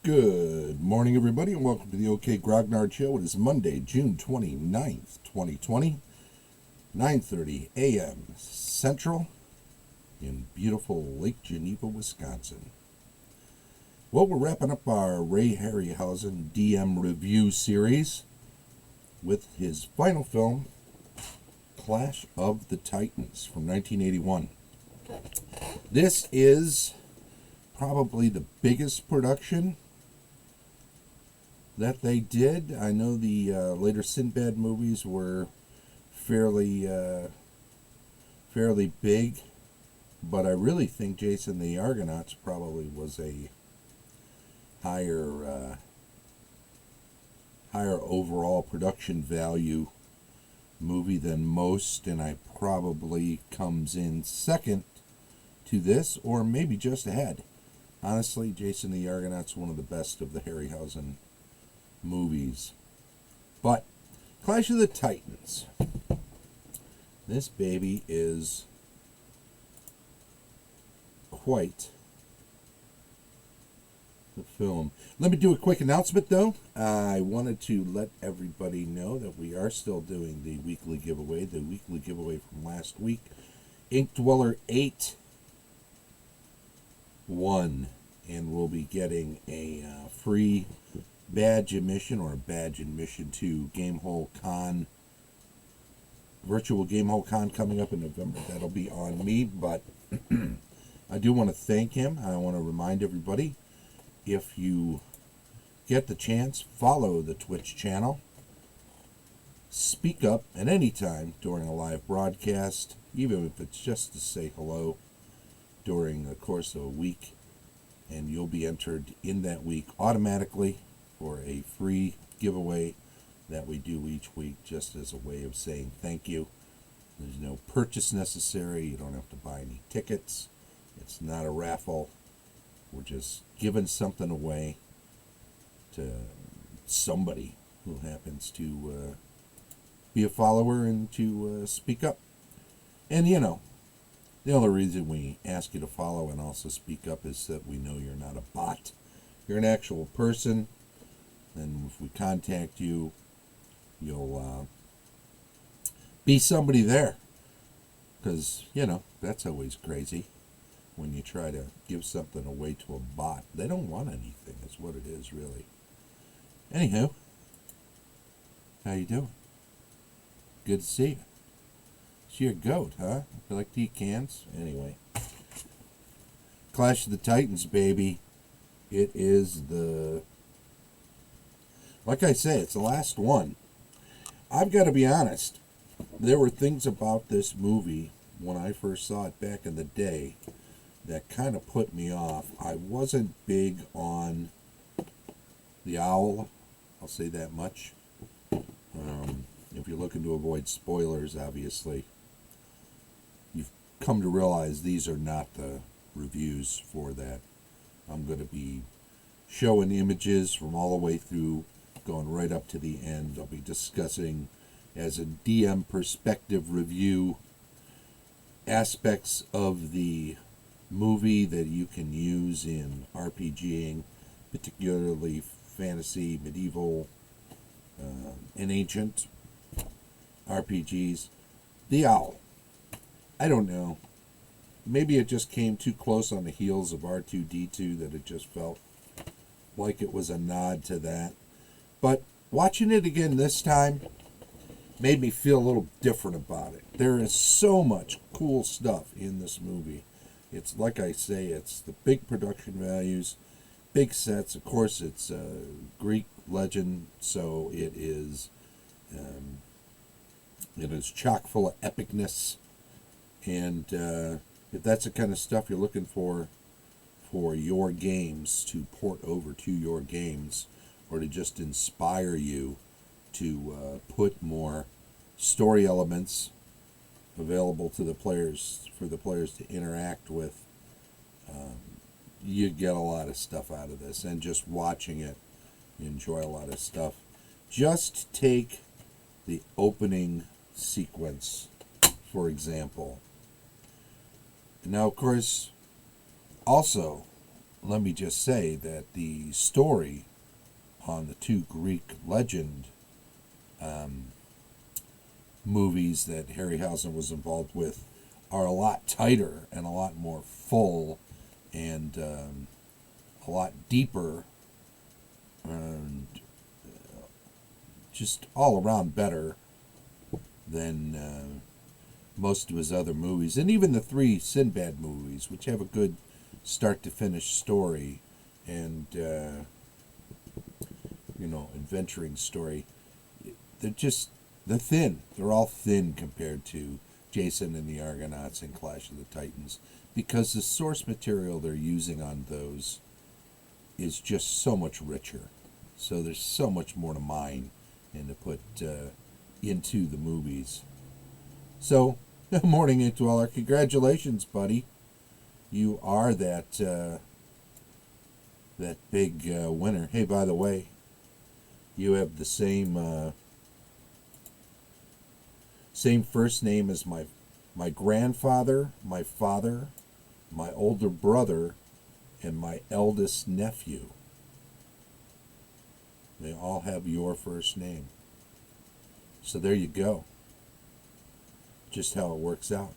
Good morning, everybody, and welcome to the OK Grognard Show. It is Monday, June 29th, 2020, 9:30 a.m. Central in beautiful Lake Geneva, Wisconsin. Well, we're wrapping up our Ray Harryhausen DM review series with his final film, Clash of the Titans from 1981. This is probably the biggest production that they did. I know the later Sinbad movies were fairly big, but I really think Jason the Argonauts probably was a higher overall production value movie than most, and I probably comes in second to this, or maybe just ahead. Honestly, Jason the Argonaut's one of the best of the Harryhausen movies. But Clash of the Titans, this baby is quite the film. Let me do a quick announcement, though. I wanted to let everybody know that we are still doing the weekly giveaway. The weekly giveaway from last week, Ink Dweller 8 won, and we'll be getting a free badge admission, or a badge admission to Gamehole Con, virtual Gamehole Con, coming up in November. That'll be on me, but I do want to thank him. I want to remind everybody, if you get the chance, follow the Twitch channel. Speak up at any time during a live broadcast, even if it's just to say hello during the course of a week, and you'll be entered in that week automatically for a free giveaway that we do each week, just as a way of saying thank you. There's no purchase necessary. You don't have to buy any tickets. It's not a raffle. We're just giving something away to somebody who happens to be a follower and to speak up. And you know, the only reason we ask you to follow and also speak up is that we know you're not a bot. You're an actual person, and if we contact you, you'll be somebody there. Because, you know, that's always crazy when you try to give something away to a bot. They don't want anything, is what it is, really. Anywho, how you doing? Good to see you. So you're a goat, huh? You like to eat cans? Anyway. Clash of the Titans, baby. It is the... Like I say, it's the last one. I've got to be honest. There were things about this movie, when I first saw it back in the day, that kind of put me off. I wasn't big on the owl. I'll say that much. If you're looking to avoid spoilers, obviously, you've come to realize these are not the reviews for that. I'm going to be showing images from all the way through, going right up to the end. I'll be discussing, as a DM perspective review, aspects of the movie that you can use in RPGing, particularly fantasy, medieval, and ancient RPGs. The owl. I don't know. Maybe it just came too close on the heels of R2-D2 that it just felt like it was a nod to that. But watching it again this time made me feel a little different about it. There is so much cool stuff in this movie. It's, like I say, it's the big production values, big sets. Of course, it's Greek legend, so it is chock full of epicness. And if that's the kind of stuff you're looking for your games, to port over to your games, or to just inspire you to put more story elements available to the players, for the players to interact with, you get a lot of stuff out of this. And just watching it, you enjoy a lot of stuff. Just take the opening sequence, for example. Now, of course, also, let me just say that the story on the two Greek legend movies that Harryhausen was involved with are a lot tighter and a lot more full and a lot deeper and just all around better than most of his other movies. And even the three Sinbad movies, which have a good start to finish story and, adventuring story, they're thin. They're all thin compared to Jason and the Argonauts and Clash of the Titans, because the source material they're using on those is just so much richer. So there's so much more to mine and to put into the movies. So, morning into all our congratulations, buddy. You are that big winner. Hey, by the way, you have the same first name as my grandfather, my father, my older brother, and my eldest nephew. They all have your first name. So there you go. Just how it works out.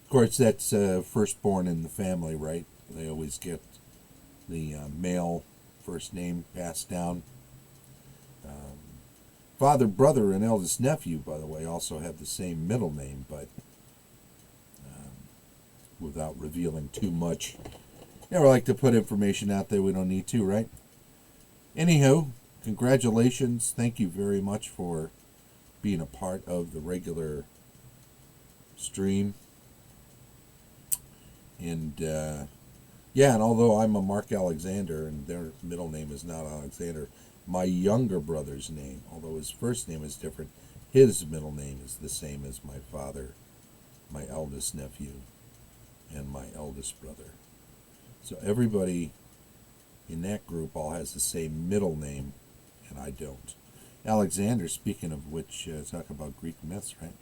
Of course, that's firstborn in the family, right? They always get the male first name passed down. Father, brother, and eldest nephew, by the way, also have the same middle name, but without revealing too much. Never like to put information out there we don't need to, right? Anywho, congratulations. Thank you very much for being a part of the regular stream. And, and although I'm a Mark Alexander and their middle name is not Alexander, my younger brother's name, although his first name is different, his middle name is the same as my father, my eldest nephew, and my eldest brother. So everybody in that group all has the same middle name, and I don't. Alexander, speaking of which, talk about Greek myths, right?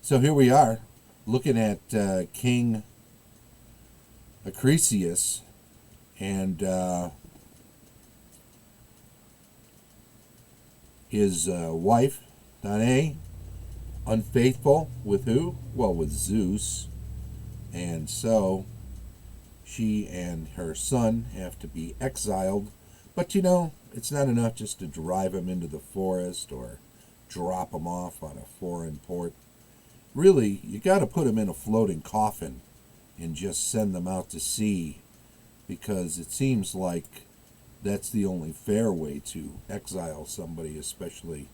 So here we are, looking at King Acrisius, and his wife, Danae, unfaithful with who? Well, with Zeus. And so she and her son have to be exiled. But it's not enough just to drive them into the forest or drop them off on a foreign port. Really, you got to put them in a floating coffin and just send them out to sea, because it seems like that's the only fair way to exile somebody, especially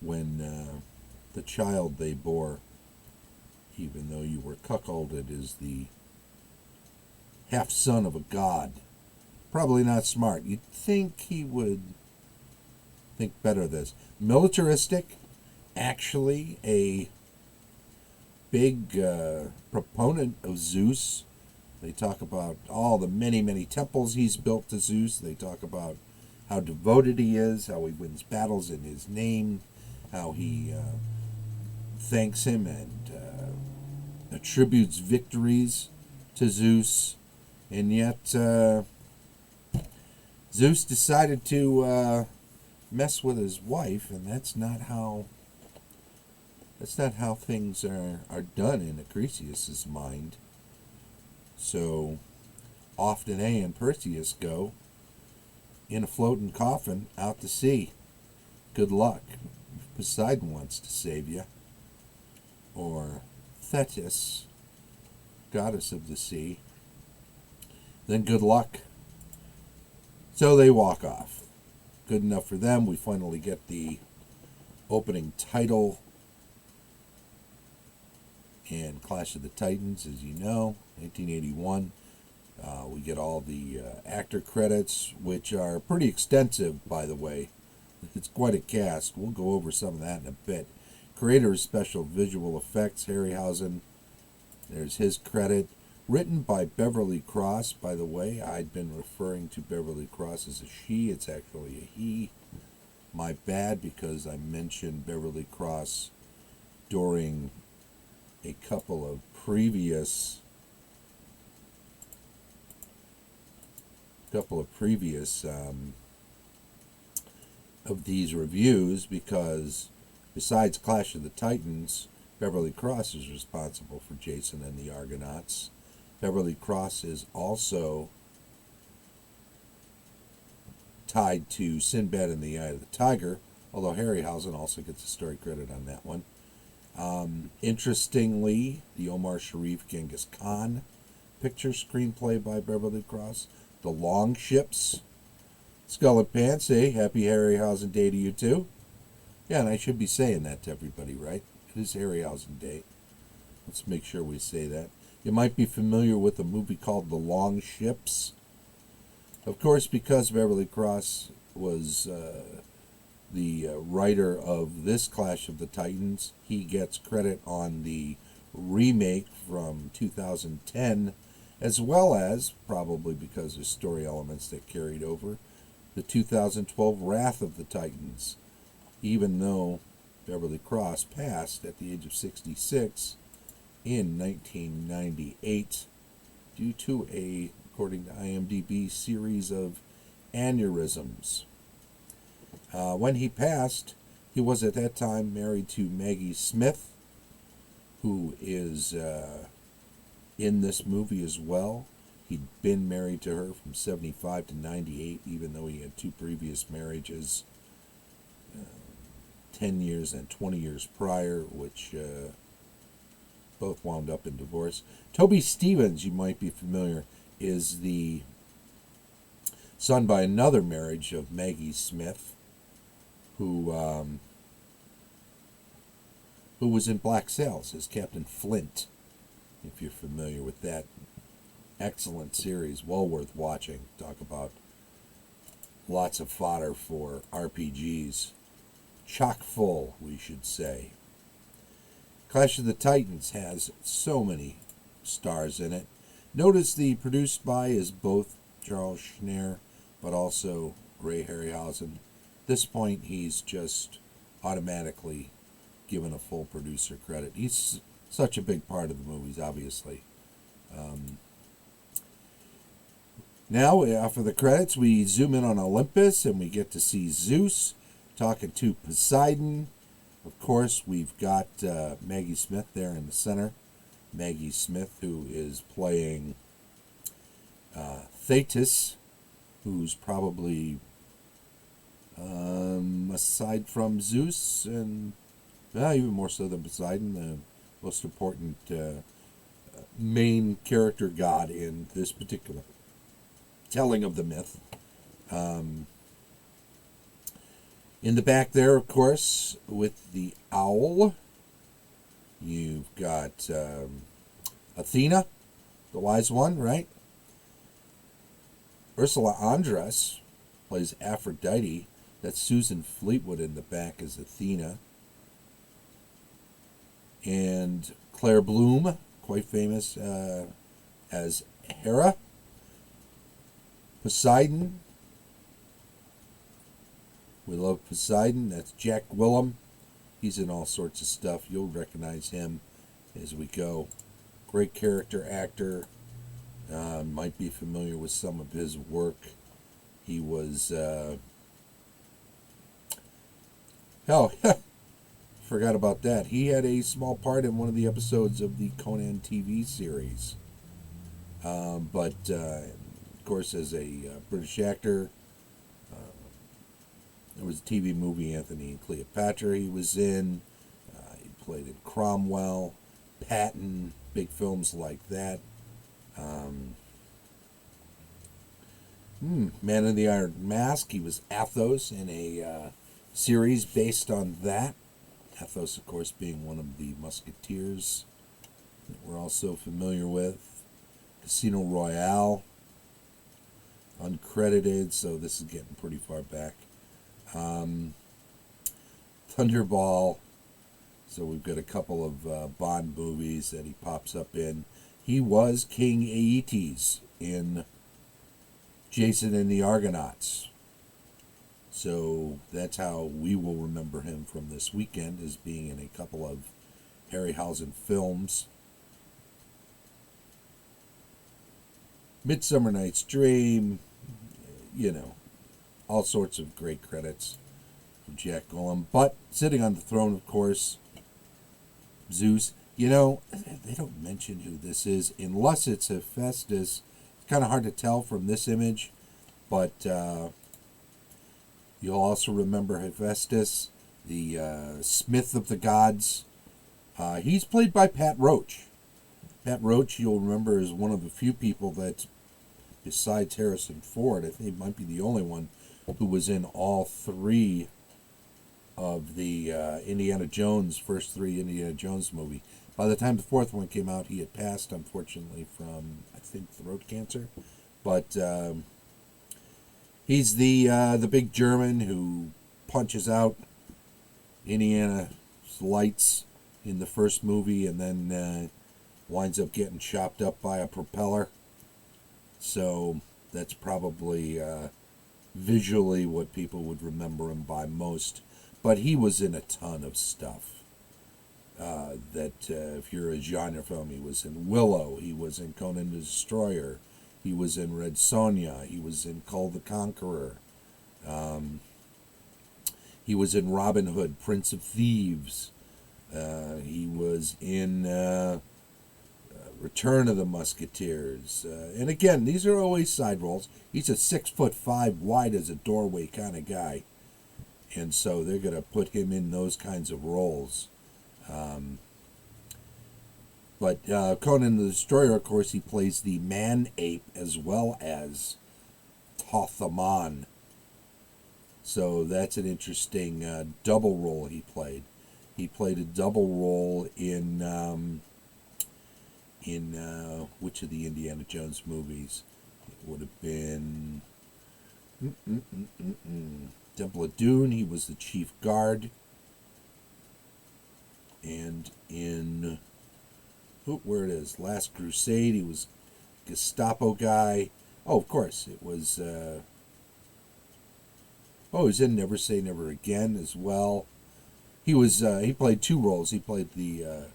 when the child they bore, even though you were cuckolded, is the half-son of a god. Probably not smart. You'd think he would think better of this. Militaristic, actually a big proponent of Zeus. They talk about all the many, many temples he's built to Zeus. They talk about how devoted he is, how he wins battles in his name, how he thanks him and attributes victories to Zeus. And yet Zeus decided to mess with his wife, and that's not how things are done in Acrisius's mind. So off Danae and Perseus go in a floating coffin out to sea. Good luck. If Poseidon wants to save you, or Thetis, goddess of the sea, then good luck. So they walk off. Good enough for them. We finally get the opening title in Clash of the Titans, as you know, 1981. We get all the actor credits, which are pretty extensive, by the way. It's quite a cast. We'll go over some of that in a bit. Creator of special visual effects, Harryhausen. There's his credit. Written by Beverly Cross, by the way. I'd been referring to Beverly Cross as a she. It's actually a he. My bad, because I mentioned Beverly Cross during a couple of previous couple of previous of these reviews because besides Clash of the Titans, Beverly Cross is responsible for Jason and the Argonauts. Beverly Cross is also tied to Sinbad and the Eye of the Tiger, although Harryhausen also gets a story credit on that one. Interestingly, the Omar Sharif Genghis Khan picture screenplay by Beverly Cross. The Long Ships, Skull and Pants, happy Harryhausen Day to you too. Yeah, and I should be saying that to everybody, right? It is Harryhausen Day. Let's make sure we say that. You might be familiar with a movie called The Long Ships. Of course, because Beverly Cross was the writer of this Clash of the Titans, he gets credit on the remake from 2010, as well as, probably because there's story elements that carried over, the 2012 Wrath of the Titans, even though Beverly Cross passed at the age of 66 in 1998 due to a, according to IMDb, series of aneurysms. When he passed, he was at that time married to Maggie Smith, who is in this movie as well. He'd been married to her from 75 to 98, even though he had two previous marriages, 10 years and 20 years prior, which both wound up in divorce. Toby Stevens, you might be familiar, is the son by another marriage of Maggie Smith, who was in Black Sails as Captain Flint, if you're familiar with that excellent series, well worth watching. Talk about lots of fodder for RPGs. Chock full, we should say. Clash of the Titans has so many stars in it. Notice the produced by is both Charles Schneer, but also Ray Harryhausen. At this point, he's just automatically given a full producer credit. He's such a big part of the movies, obviously. Now, after the credits, we zoom in on Olympus, and we get to see Zeus talking to Poseidon. Of course, we've got Maggie Smith there in the center. Maggie Smith, who is playing Thetis, who's probably, aside from Zeus, and even more so than Poseidon, the most important main character god in this particular telling of the myth. In the back there, of course, with the owl, you've got Athena, the wise one, right? Ursula Andress plays Aphrodite. That's Susan Fleetwood in the back as Athena. And Claire Bloom, quite famous as Hera. Poseidon. We love Poseidon. That's Jack Willem. He's in all sorts of stuff. You'll recognize him as we go. Great character actor. Might be familiar with some of his work. He was... forgot about that. He had a small part in one of the episodes of the Conan TV series. But, of course, as a British actor, there was a TV movie, Anthony and Cleopatra, he was in. He played in Cromwell, Patton, big films like that. Man in the Iron Mask, he was Athos in a series based on that. Athos, of course, being one of the Musketeers that we're also familiar with. Casino Royale, uncredited, so this is getting pretty far back. Thunderball, so we've got a couple of Bond movies that he pops up in. He was King Aetes in Jason and the Argonauts. So that's how we will remember him from this weekend, as being in a couple of Harryhausen films. Midsummer Night's Dream, all sorts of great credits from Jack Gollum. But sitting on the throne, of course, Zeus. They don't mention who this is unless it's Hephaestus. It's kind of hard to tell from this image, but you'll also remember Hephaestus, the smith of the gods. He's played by Pat Roach. Pat Roach, you'll remember, is one of the few people that, besides Harrison Ford, I think he might be the only one who was in all three of the first three Indiana Jones movie. By the time the fourth one came out, he had passed, unfortunately, from, I think, throat cancer. But he's the big German who punches out Indiana's lights in the first movie and then winds up getting chopped up by a propeller. So that's probably visually what people would remember him by most. But he was in a ton of stuff. If you're a genre film, he was in Willow, he was in Conan the Destroyer, he was in Red Sonja, he was in Kull the Conqueror, he was in Robin Hood, Prince of Thieves, he was in Return of the Musketeers, and again, these are always side roles. He's a 6'5", wide as a doorway kind of guy, and so they're going to put him in those kinds of roles. But Conan the Destroyer, of course, he plays the man-ape as well as Thoth-Amon. So that's an interesting double role he played. He played a double role in which of the Indiana Jones movies? It would have been Temple of Doom. He was the chief guard. And in, where it is, Last Crusade, he was Gestapo guy. Oh, of course, it was, he was in Never Say Never Again as well. He played two roles. He played the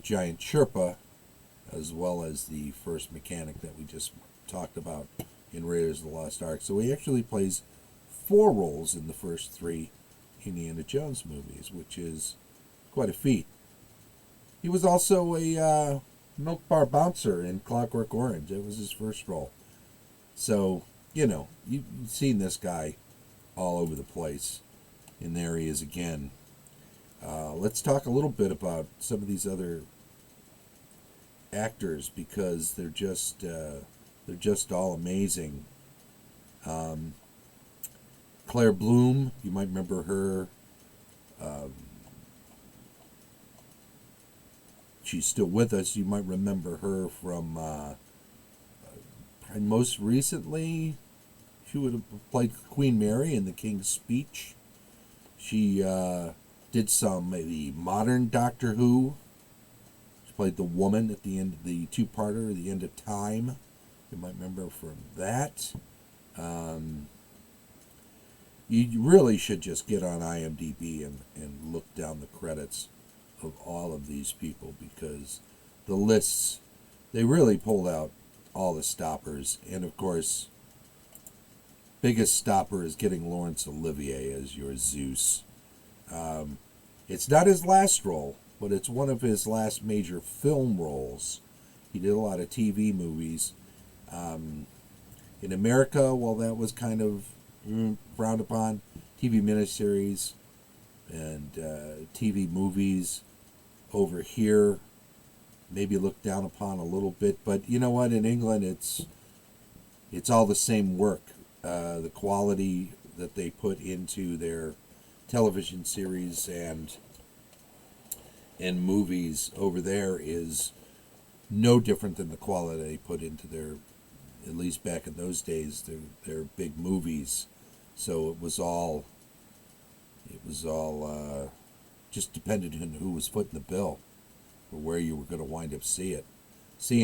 giant Sherpa, as well as the first mechanic that we just talked about in Raiders of the Lost Ark. So he actually plays 4 roles in the first 3 Indiana Jones movies, which is quite a feat. He was also a milk bar bouncer in Clockwork Orange. That was his first role. So, you've seen this guy all over the place. And there he is again. Let's talk a little bit about some of these other actors, because they're just all amazing. Claire Bloom, you might remember her. She's still with us. You might remember her from most recently, she would have played Queen Mary in The King's Speech. She did some maybe modern Doctor Who. She played the woman at the end of the 2-parter, The End of Time. You might remember from that. You really should just get on IMDb and look down the credits of all of these people, because the lists, they really pulled out all the stoppers. And of course, biggest stopper is getting Laurence Olivier as your Zeus. It's not his last role, but it's one of his last major film roles. He did a lot of TV movies. In America, well, that was kind of frowned upon. TV miniseries and TV movies over here maybe looked down upon a little bit, but you know what, in England it's all the same work. The quality that they put into their television series and movies over there is no different than the quality they put into their, at least back in those days, their big movies. So it was all just depended on who was footing the bill or where you were going to wind up seeing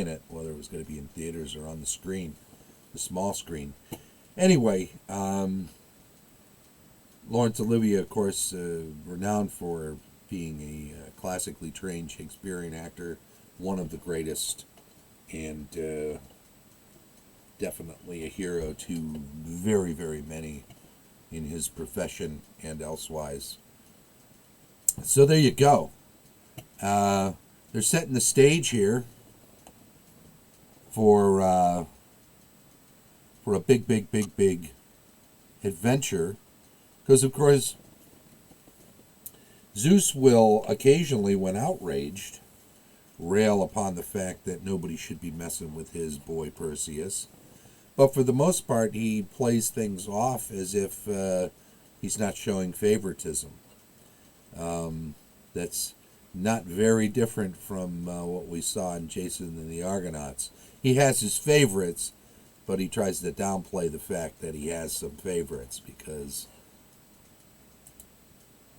it, whether it was going to be in theaters or on the screen, the small screen. Anyway, Laurence Olivier, of course, renowned for being a classically trained Shakespearean actor, one of the greatest, and definitely a hero to very, very many in his profession and elsewise. So there you go. They're setting the stage here for a big, big, big, big adventure. Because, of course, Zeus will occasionally, when outraged, rail upon the fact that nobody should be messing with his boy Perseus. But for the most part, he plays things off as if he's not showing favoritism. That's not very different from what we saw in Jason and the Argonauts. He has his favorites, but he tries to downplay the fact that he has some favorites, because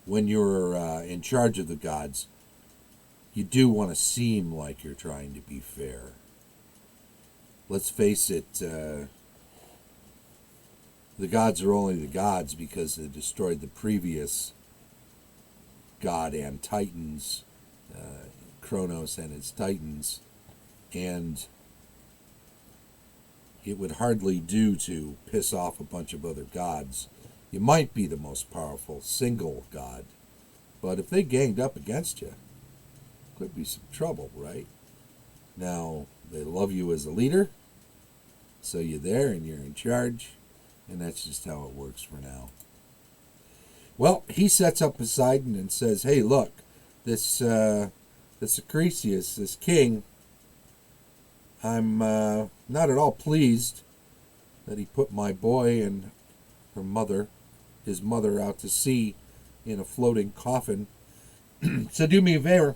when you're in charge of the gods, you do want to seem like you're trying to be fair. Let's face it, the gods are only the gods because they destroyed the previous god and titans, Kronos and his titans, and it would hardly do to piss off a bunch of other gods. You might be the most powerful single god, but if they ganged up against you, could be some trouble, right? Now, they love you as a leader, so you're there and you're in charge, and that's just how it works for now. Well, he sets up Poseidon and says, hey, look, this Acrisius, this king, I'm not at all pleased that he put my boy and his mother out to sea in a floating coffin. So do me a favor.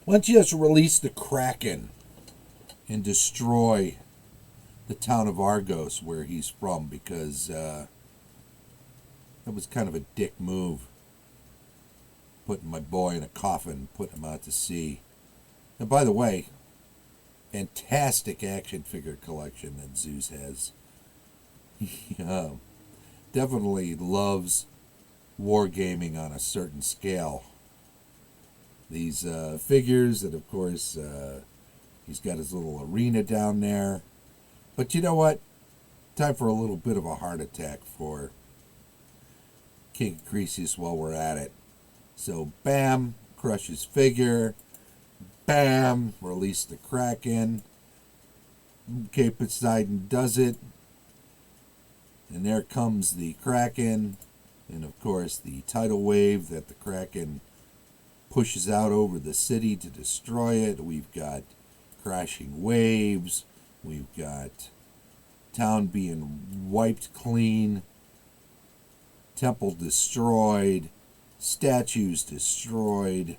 Why don't you just release the Kraken and destroy the town of Argos where he's from, because that was kind of a dick move, putting my boy in a coffin, putting him out to sea. And by the way, fantastic action figure collection that Zeus has. Definitely loves wargaming on a certain scale. These figures, and of course, he's got his little arena down there. But you know what? Time for a little bit of a heart attack for King Acrisius while we're at it. So, bam, crush his figure. Bam, release the Kraken. Okay, Poseidon does it. And there comes the Kraken. And of course, the tidal wave that the Kraken pushes out over the city to destroy it. We've got crashing waves. We've got town being wiped clean. Temple destroyed. Statues destroyed.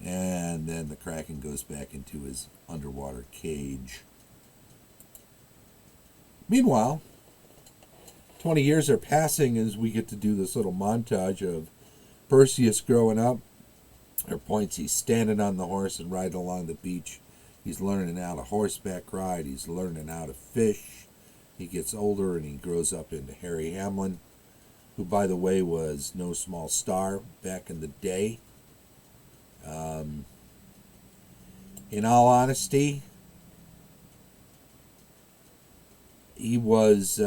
And then the Kraken goes back into his underwater cage. Meanwhile, 20 years are passing as we get to do this little montage of Perseus growing up. There are points he's standing on the horse and riding along the beach. He's learning how to horseback ride. He's learning how to fish. He gets older and he grows up into Harryhausen, who, by the way, was no small star back in the day. In all honesty, he was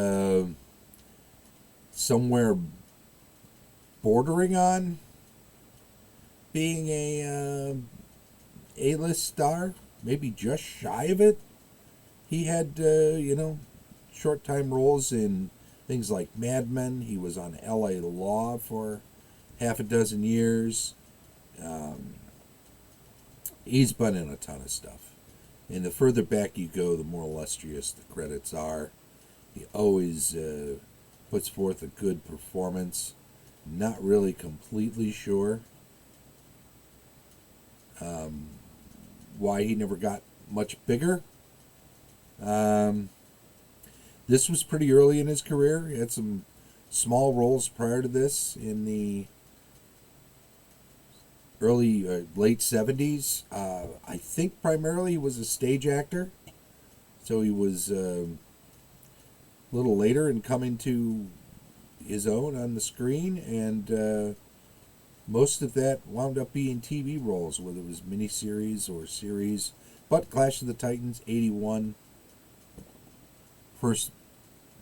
somewhere bordering on being a A-list star, maybe just shy of it. He had, short-time roles in things like Mad Men. He was on L.A. Law for half a dozen years. He's been in a ton of stuff. And the further back you go, the more illustrious the credits are. He always puts forth a good performance. Not really completely sure why he never got much bigger. This was pretty early in his career. He had some small roles prior to this in the early, late 70s. I think primarily he was a stage actor. So he was a little later in coming to his own on the screen, and most of that wound up being TV roles, whether it was miniseries or series. But Clash of the Titans, 81, First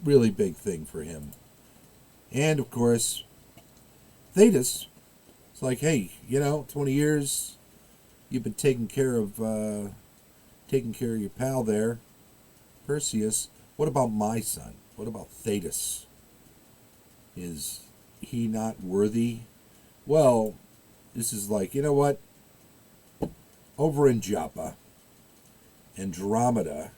really big thing for him. And of course, Thetis. It's like, hey, 20 years you've been taking care of your pal there, Perseus. What about my son? What about Thetis? Is he not worthy? Well, this is like, you know what? Over in Joppa, Andromeda,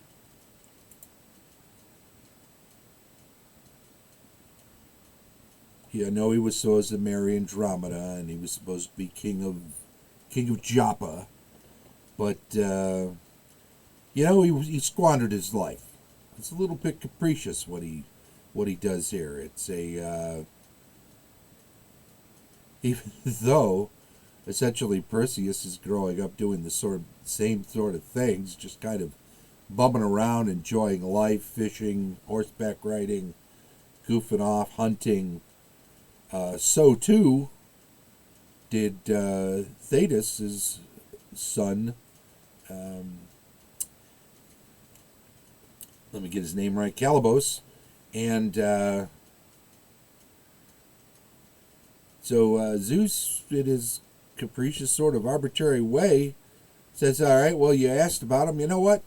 I know he was supposed to marry Andromeda, and he was supposed to be king of Joppa, but he squandered his life. It's a little bit capricious what he does here. It's even though essentially Perseus is growing up doing the same sort of things, just kind of bumming around, enjoying life, fishing, horseback riding, goofing off, hunting. So too did Thetis' son. Let me get his name right, Calibos. And so Zeus, in his capricious sort of arbitrary way, says, all right, well, you asked about him. You know what?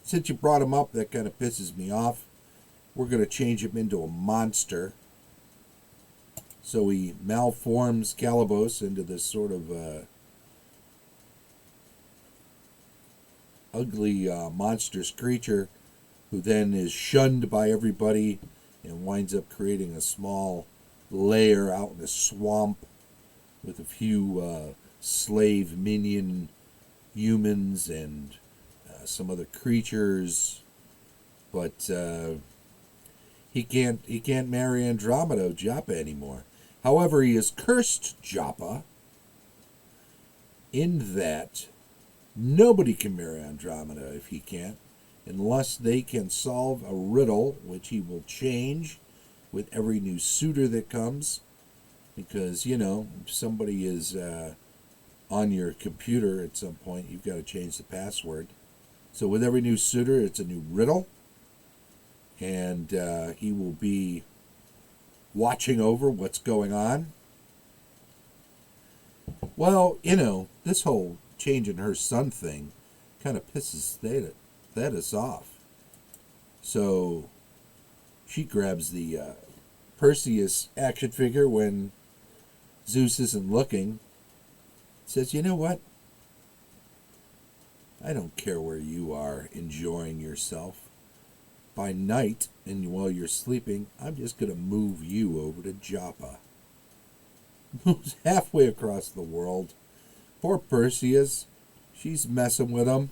Since you brought him up, that kind of pisses me off. We're going to change him into a monster. So he malforms Calibos into this sort of ugly, monstrous creature who then is shunned by everybody and winds up creating a small lair out in a swamp with a few slave minion humans and some other creatures. But he can't marry Andromeda of Joppa anymore. However, he has cursed Joppa in that nobody can marry Andromeda if he can't, unless they can solve a riddle, which he will change with every new suitor that comes. Because, if somebody is on your computer at some point, you've got to change the password. So with every new suitor, it's a new riddle. And he will be watching over what's going on. Well, this whole changing her son thing kind of pisses Thetis off. So she grabs the Perseus action figure when Zeus isn't looking. Says, you know what? I don't care where you are enjoying yourself. By night, and while you're sleeping, I'm just going to move you over to Joppa. Moves halfway across the world. Poor Perseus. She's messing with him.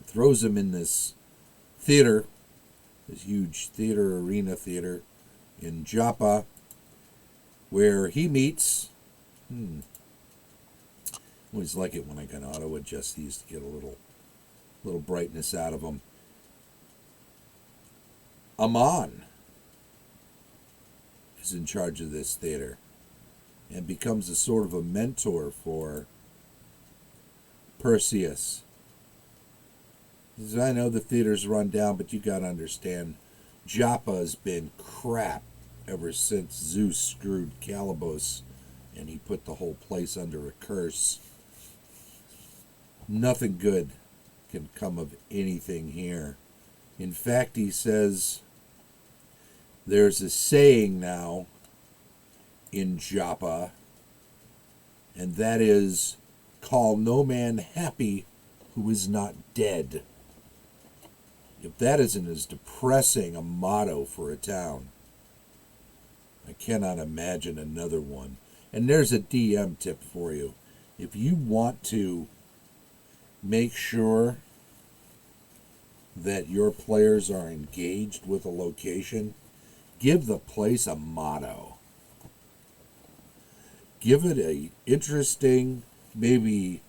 Throws him in this theater, this huge arena theater in Joppa, where he meets. Always like it when I can auto adjust these to get a little brightness out of them. Ammon is in charge of this theater and becomes a sort of a mentor for Perseus. He says, I know the theater's run down, but you got to understand, Joppa has been crap ever since Zeus screwed Calibos and he put the whole place under a curse. Nothing good can come of anything here. In fact, he says, there's a saying now in Joppa, and that is, call no man happy who is not dead. If that isn't as depressing a motto for a town, I cannot imagine another one. And there's a DM tip for you. If you want to make sure that your players are engaged with a location, give the place a motto. Give it a interesting, maybe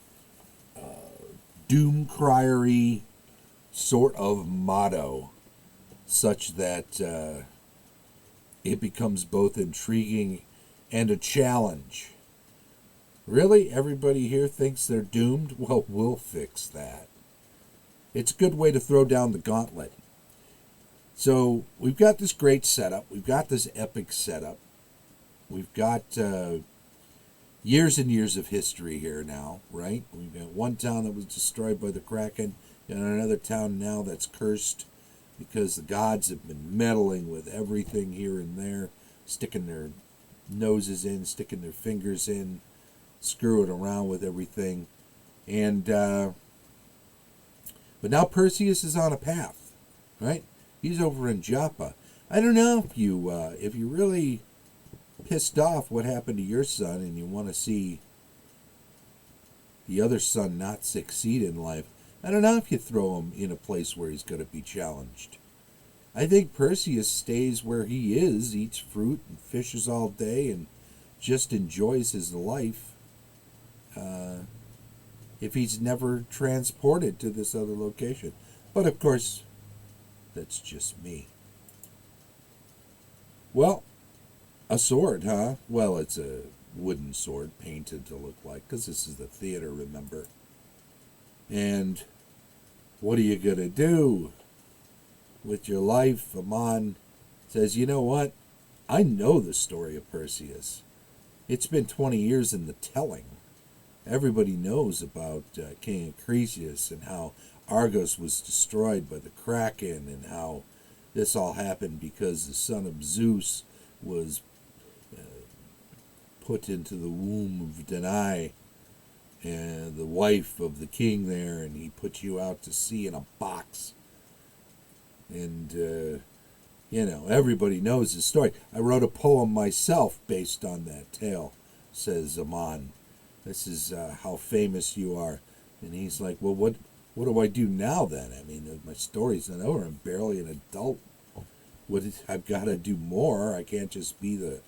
doom criery sort of motto, such that it becomes both intriguing and a challenge. Really? Everybody here thinks they're doomed? Well, we'll fix that. It's a good way to throw down the gauntlet. So we've got this great setup. We've got this epic setup. We've got years and years of history here now, right? We've got one town that was destroyed by the Kraken, and another town now that's cursed because the gods have been meddling with everything here and there, sticking their noses in, sticking their fingers in, screwing around with everything. And but now Perseus is on a path, right? He's over in Joppa. I don't know if you really pissed off what happened to your son and you want to see the other son not succeed in life. I don't know if you throw him in a place where he's going to be challenged. I think Perseus stays where he is, eats fruit and fishes all day and just enjoys his life if he's never transported to this other location. But of course, that's just me. Well, a sword, huh? Well, it's a wooden sword painted to look like, because this is the theater, remember? And what are you going to do with your life? Aman says, you know what? I know the story of Perseus. It's been 20 years in the telling. Everybody knows about King Acrisius and how Argos was destroyed by the Kraken and how this all happened because the son of Zeus was put into the womb of Danae, and the wife of the king there, and he put you out to sea in a box. And, everybody knows the story. I wrote a poem myself based on that tale, says Aman. This is how famous you are. And he's like, well, what do I do now then? I mean, my story's not over. I'm barely an adult. I've got to do more. I can't just be the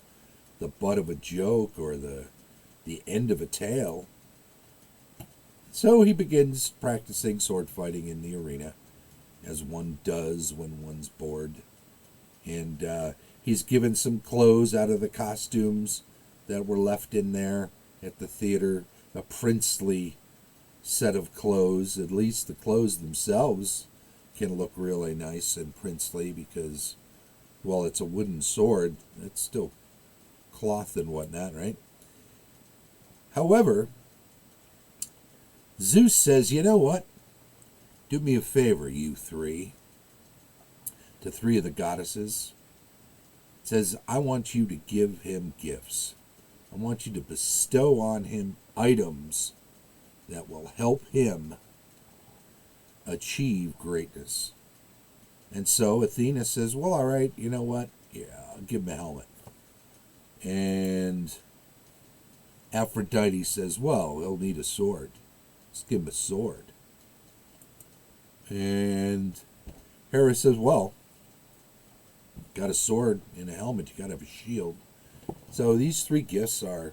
butt of a joke or the end of a tale. So he begins practicing sword fighting in the arena, as one does when one's bored. And he's given some clothes out of the costumes that were left in there at the theater, a princely set of clothes. At least the clothes themselves can look really nice and princely because, well, it's a wooden sword. It's still cloth and whatnot, right? However, Zeus says, you know what? Do me a favor, you three. To three of the goddesses. It says, I want you to give him gifts. I want you to bestow on him items that will help him achieve greatness. And so Athena says, well, all right, you know what? Yeah, I'll give him a helmet. And Aphrodite says, well, he'll need a sword. Let's give him a sword. And Hera says, well, got a sword and a helmet, you got to have a shield. So these three gifts are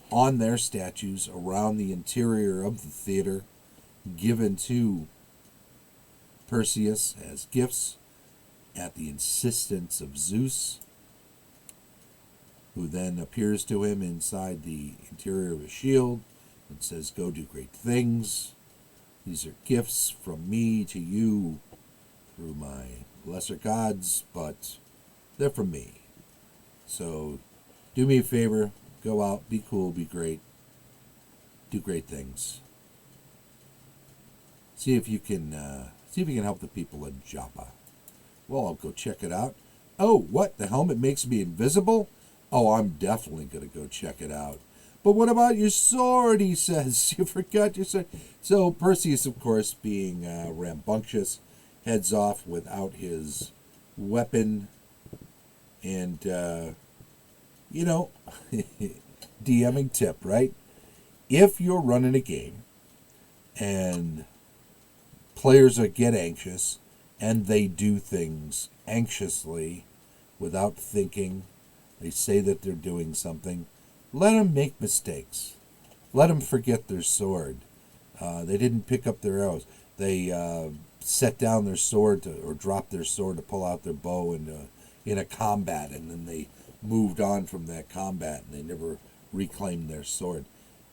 on their statues around the interior of the theater, given to Perseus as gifts at the insistence of Zeus, who then appears to him inside the interior of a shield and says, go do great things. These are gifts from me to you through my lesser gods, but they're from me. So do me a favor, go out, be cool, be great, do great things. See if you can help the people in Joppa. Well, I'll go check it out. Oh, what? The helmet makes me invisible? Oh, I'm definitely going to go check it out. But what about your sword, he says. You forgot your sword. So Perseus, of course, being rambunctious, heads off without his weapon. And, DMing tip, right? If you're running a game and players get anxious and they do things anxiously without thinking, they say that they're doing something, let them make mistakes. Let them forget their sword. They didn't pick up their arrows. They set down their sword or dropped their sword to pull out their bow in a combat, and then they moved on from that combat and they never reclaimed their sword.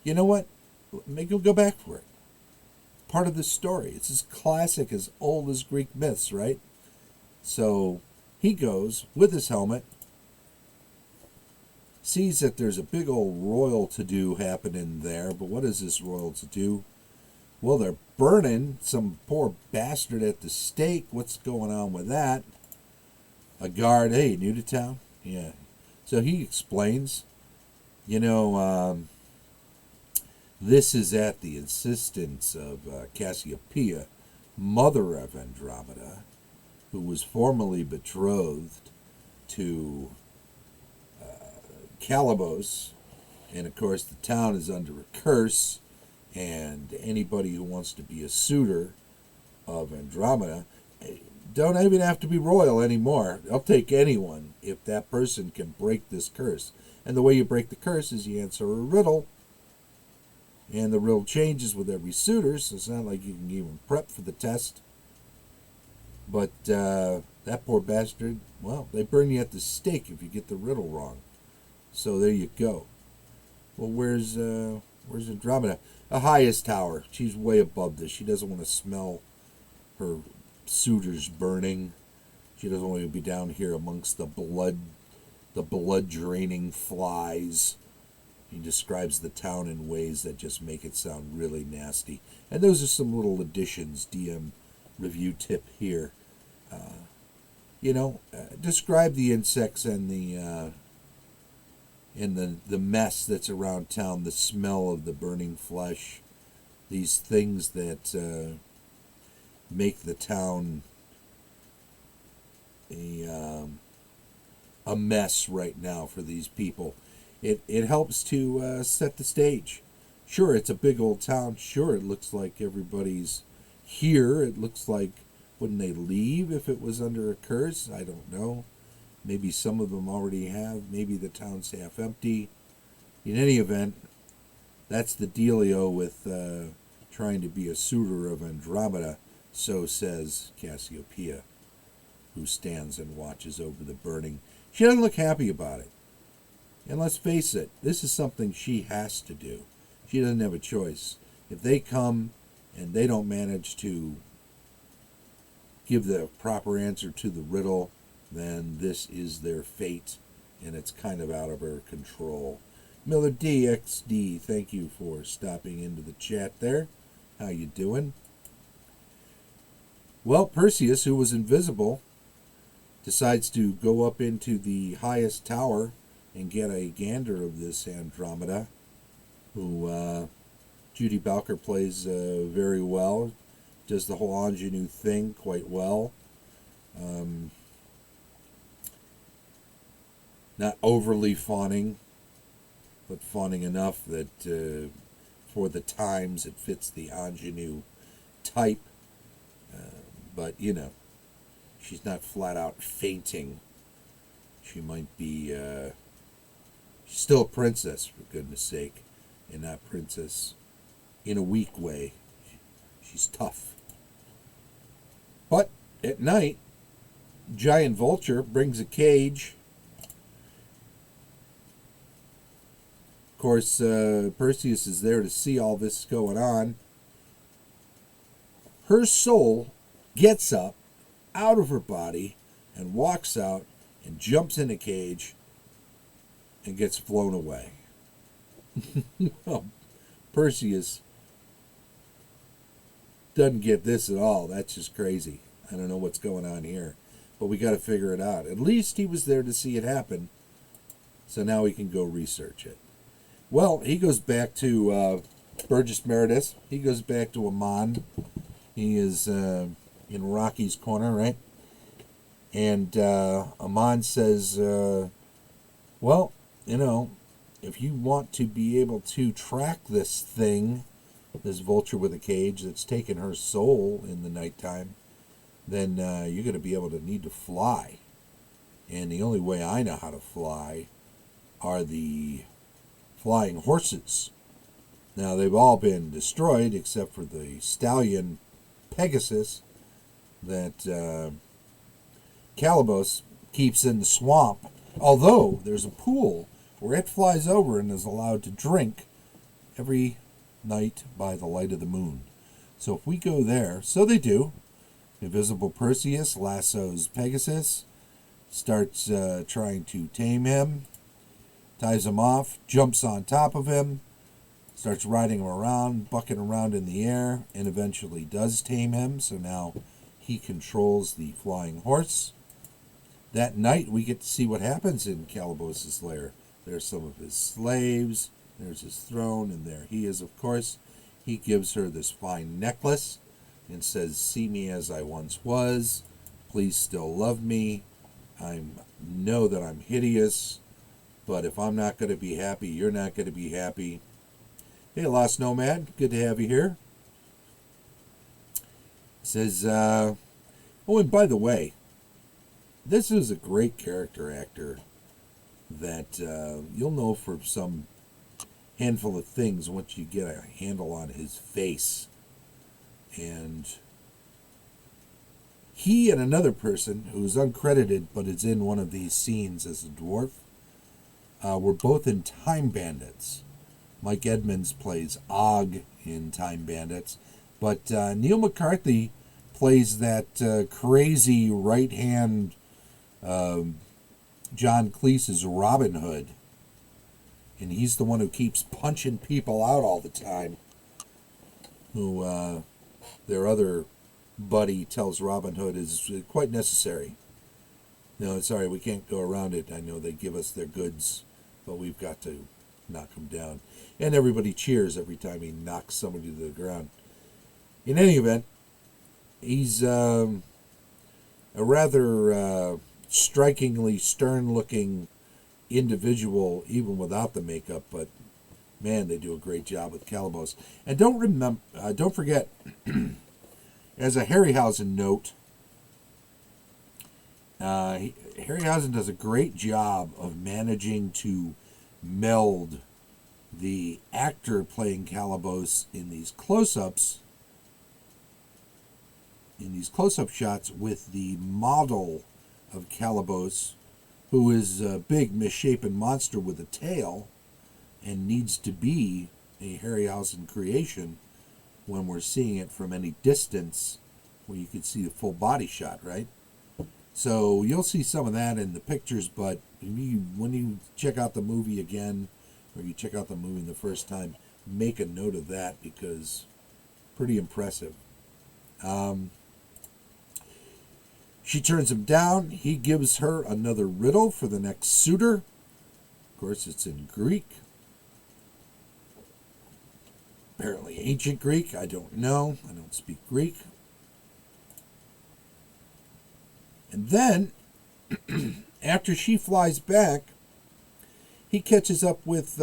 You know what? Make them go back for it. Part of the story. It's as classic, as old as Greek myths, right? So he goes with his helmet, sees that there's a big old royal to-do happening there. But what is this royal to-do? Well, they're burning some poor bastard at the stake. What's going on with that? A guard, hey, new to town? Yeah. So he explains, this is at the insistence of Cassiopeia, mother of Andromeda, who was formerly betrothed to Calibos. And, of course, the town is under a curse, and anybody who wants to be a suitor of Andromeda don't even have to be royal anymore. They'll take anyone if that person can break this curse. And the way you break the curse is you answer a riddle, and the riddle changes with every suitor, so it's not like you can even prep for the test. But that poor bastard, well, they burn you at the stake if you get the riddle wrong. So there you go. Well, where's Andromeda? The highest tower. She's way above this. She doesn't want to smell her suitors burning. She doesn't want to be down here amongst the blood draining flies. He describes the town in ways that just make it sound really nasty. And those are some little additions. DM review tip here. Describe the insects and the mess that's around town, the smell of the burning flesh, these things that make the town a mess right now for these people. It helps to set the stage. Sure, it's a big old town. Sure, it looks like everybody's here. It looks like, wouldn't they leave if it was under a curse? I don't know. Maybe some of them already have. Maybe the town's half empty. In any event, that's the dealio with trying to be a suitor of Andromeda, so says Cassiopeia, who stands and watches over the burning. She doesn't look happy about it. And let's face it, this is something she has to do. She doesn't have a choice. If they come and they don't manage to give the proper answer to the riddle, then this is their fate, and it's kind of out of her control. Miller DXD, thank you for stopping into the chat there. How you doing? Well, Perseus, who was invisible, decides to go up into the highest tower and get a gander of this Andromeda, who Judy Balker plays very well, does the whole ingenue thing quite well. Not overly fawning, but fawning enough that for the times it fits the ingenue type. But, she's not flat out fainting. She might be, she's still a princess, for goodness sake, and not princess in a weak way. She's tough. But at night, giant vulture brings a cage. Of course, Perseus is there to see all this going on. Her soul gets up out of her body and walks out and jumps in a cage and gets flown away. Perseus doesn't get this at all. That's just crazy. I don't know what's going on here, but we got to figure it out. At least he was there to see it happen, so now we can go research it. Well, he goes back to Burgess Meredith. He goes back to Amon. He is in Rocky's corner, right? And Amon says, well, if you want to be able to track this thing, this vulture with a cage that's taken her soul in the nighttime, then you're going to be able to need to fly. And the only way I know how to fly are the flying horses. Now, they've all been destroyed except for the stallion Pegasus that Calibos keeps in the swamp, although there's a pool where it flies over and is allowed to drink every night by the light of the moon. So if we go there, so they do, Invisible Perseus lassos Pegasus, starts trying to tame him, ties him off, jumps on top of him, starts riding him around, bucking around in the air, and eventually does tame him. So now he controls the flying horse. That night, we get to see what happens in Calabos's lair. There's some of his slaves, there's his throne, and there he is, of course. He gives her this fine necklace and says, "See me as I once was. Please still love me. I know that I'm hideous, but if I'm not going to be happy, you're not going to be happy." Hey, Lost Nomad, good to have you here. Says, oh, and by the way, this is a great character actor that you'll know for some handful of things once you get a handle on his face. And he and another person who's uncredited but is in one of these scenes as a dwarf were both in Time Bandits. Mike Edmonds plays Og in Time Bandits, but Neil McCarthy plays that crazy right-hand John Cleese's Robin Hood, and he's the one who keeps punching people out all the time, who their other buddy tells Robin Hood is quite necessary. No, sorry, we can't go around it. I know they give us their goods, but we've got to knock them down. And everybody cheers every time he knocks somebody to the ground. In any event, he's a rather strikingly stern-looking individual, even without the makeup, but man, they do a great job with Calabos. And don't forget, as a Harryhausen note, Harryhausen does a great job of managing to meld the actor playing Calabos in these close-ups, shots with the model of Calabos, who is a big misshapen monster with a tail and needs to be a Harryhausen creation when we're seeing it from any distance where you can see the full body shot, right? So you'll see some of that in the pictures, but when you check out the movie again, or you check out the movie the first time, make a note of that because pretty impressive. She turns him down. He gives her another riddle for the next suitor. Of course, it's in Greek. Apparently ancient Greek. I don't know. I don't speak Greek. And then, after she flies back, he catches up with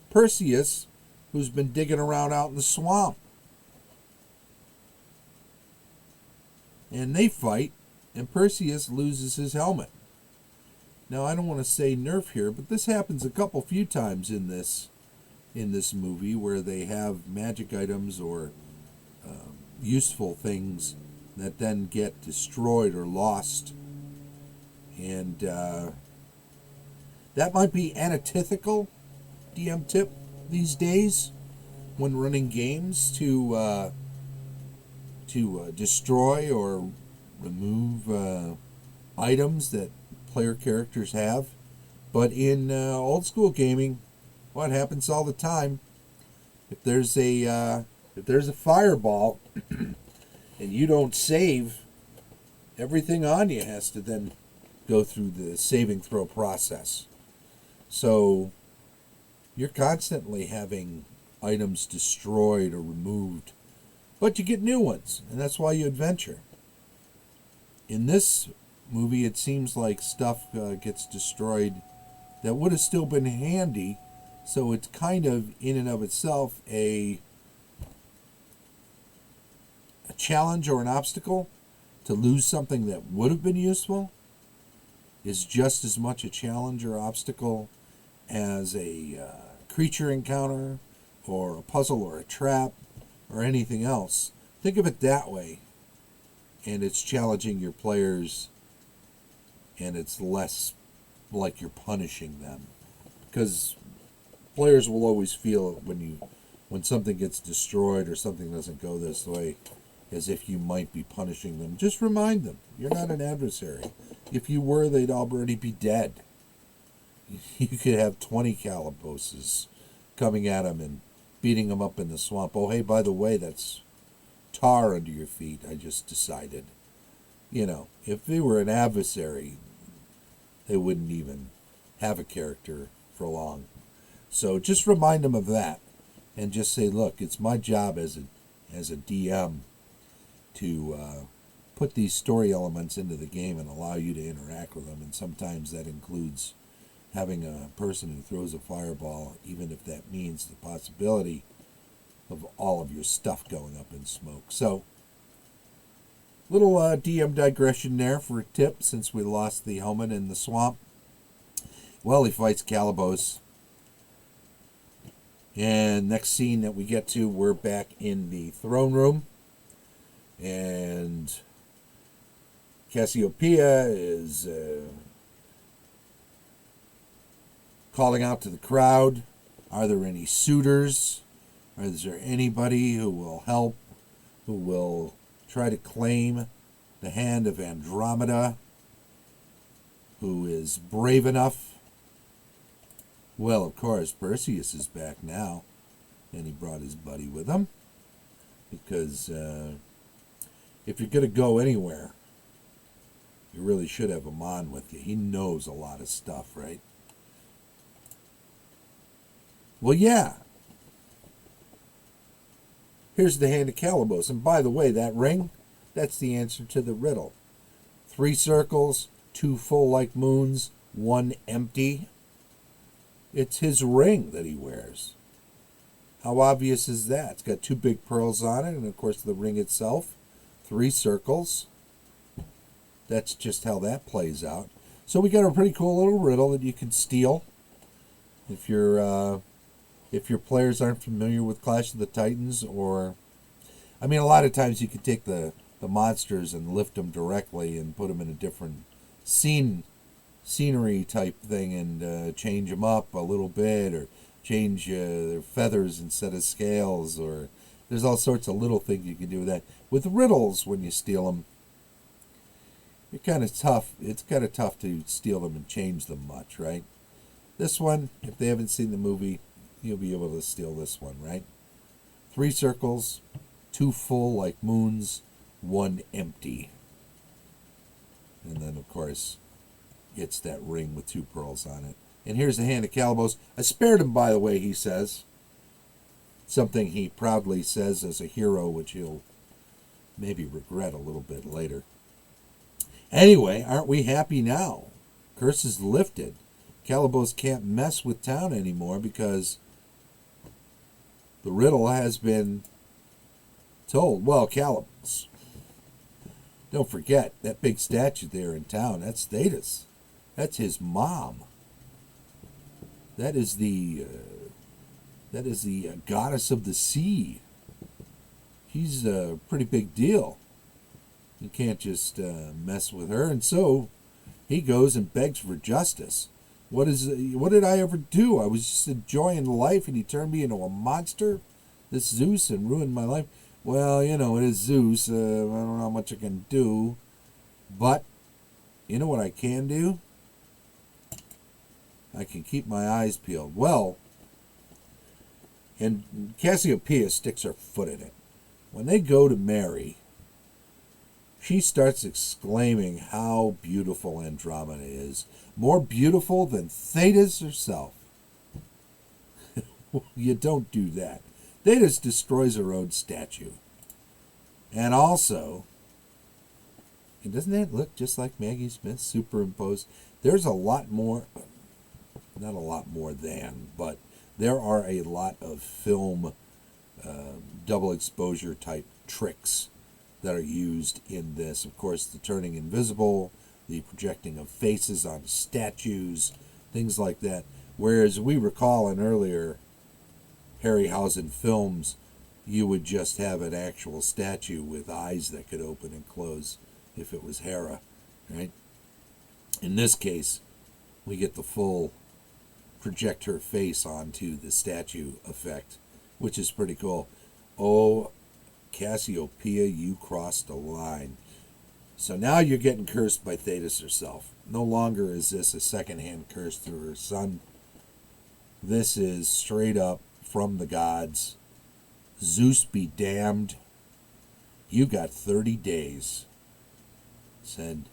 Perseus, who's been digging around out in the swamp. And they fight, and Perseus loses his helmet. Now, I don't want to say nerf here, but this happens a few times in this movie where they have magic items or useful things that then get destroyed or lost. And that might be antithetical, DM tip, these days when running games to destroy or remove items that player characters have. But in old school gaming, what happens all the time? If there's a fireball and you don't save, everything on you has to then go through the saving throw process. So you're constantly having items destroyed or removed, but you get new ones, and that's why you adventure. In this movie, it seems like stuff gets destroyed that would have still been handy, so it's kind of, in and of itself, a challenge or an obstacle. To lose something that would have been useful is just as much a challenge or obstacle as a creature encounter or a puzzle or a trap or anything else. Think of it that way, and it's challenging your players, and it's less like you're punishing them, because players will always feel when something gets destroyed or something doesn't go this way, as if you might be punishing them. Just remind them, you're not an adversary. If you were, they'd already be dead. You could have 20 calaboses coming at them and beating them up in the swamp. Oh, hey, by the way, that's tar under your feet, I just decided. If they were an adversary, they wouldn't even have a character for long. So just remind them of that, and just say, look, it's my job as a DM to put these story elements into the game and allow you to interact with them. And sometimes that includes having a person who throws a fireball, even if that means the possibility of all of your stuff going up in smoke. So, little DM digression there for a tip, since we lost the helmet in the swamp. Well, he fights Calabos. And next scene that we get to, we're back in the throne room. And Cassiopeia is calling out to the crowd. Are there any suitors? Is there anybody who will help, who will try to claim the hand of Andromeda, who is brave enough? Well, of course, Perseus is back now, and he brought his buddy with him, because if you're going to go anywhere, you really should have Amon with you. He knows a lot of stuff, right? Well, yeah. Here's the hand of Calabos. And by the way, that ring, that's the answer to the riddle. 3 circles, 2 full like moons, 1 empty. It's his ring that he wears. How obvious is that? It's got 2 big pearls on it, and of course the ring itself, 3 circles. That's just how that plays out. So we got a pretty cool little riddle that you can steal if your players aren't familiar with Clash of the Titans. Or, I mean, a lot of times you can take the monsters and lift them directly and put them in a different scenery type thing, and change them up a little bit, or change their feathers instead of scales, or there's all sorts of little things you can do with that. With riddles, when you steal them, you're kind of tough. It's kind of tough to steal them and change them much, right? This one, if they haven't seen the movie, you'll be able to steal this one, right? 3 circles, 2 full like moons, 1 empty. And then, of course, it's that ring with 2 pearls on it. And here's the hand of Calabos. I spared him, by the way, he says. Something he proudly says as a hero, which he'll maybe regret a little bit later. Anyway, aren't we happy now? Curse is lifted. Calabos can't mess with town anymore because the riddle has been told. Well, Calabos, don't forget that big statue there in town. That's Thetis. That's his mom. That is the goddess of the sea. She's a pretty big deal. You can't just mess with her. And so he goes and begs for justice. What did I ever do? I was just enjoying life, and he turned me into a monster, this Zeus, and ruined my life. Well, it is Zeus. I don't know how much I can do. But, you know what I can do? I can keep my eyes peeled. Well, and Cassiopeia sticks her foot in it. When they go to marry, she starts exclaiming how beautiful Andromeda is. More beautiful than Thetis herself. You don't do that. Thetis destroys her own statue. And also, and doesn't that look just like Maggie Smith superimposed? There's a lot more, not a lot more than, but there are a lot of film double exposure type tricks that are used in this. Of course, the turning invisible, the projecting of faces on statues, things like that. Whereas we recall in earlier Harryhausen films, you would just have an actual statue with eyes that could open and close if it was Hera, right? In this case, we get the full project her face onto the statue effect, which is pretty cool. Oh, Cassiopeia, you crossed a line. So now you're getting cursed by Thetis herself. No longer is this a secondhand curse through her son. This is straight up from the gods. Zeus be damned. You got 30 days. Said,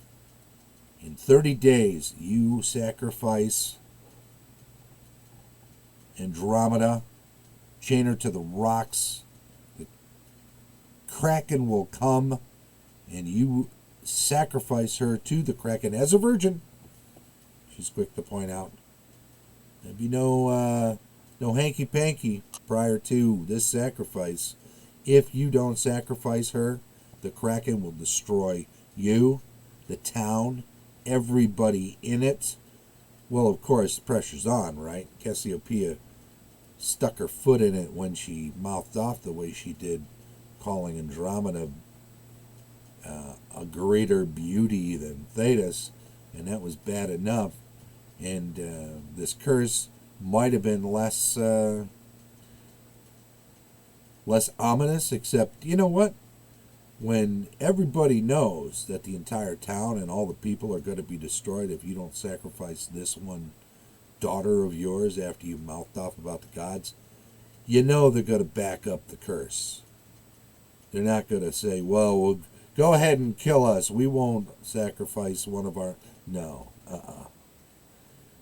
in 30 days, you sacrifice Andromeda, chain her to the rocks. The Kraken will come, and you sacrifice her to the Kraken as a virgin. She's quick to point out. There'd be no hanky-panky prior to this sacrifice. If you don't sacrifice her, the Kraken will destroy you, the town, everybody in it. Well, of course, the pressure's on, right? Cassiopeia stuck her foot in it when she mouthed off the way she did, calling Andromeda a greater beauty than Thetis, and that was bad enough. And this curse might have been less ominous, except, you know what? When everybody knows that the entire town and all the people are going to be destroyed if you don't sacrifice this one daughter of yours after you mouthed off about the gods, you know they're going to back up the curse. They're not going to say, well, we'll go ahead and kill us. We won't sacrifice one of our... No.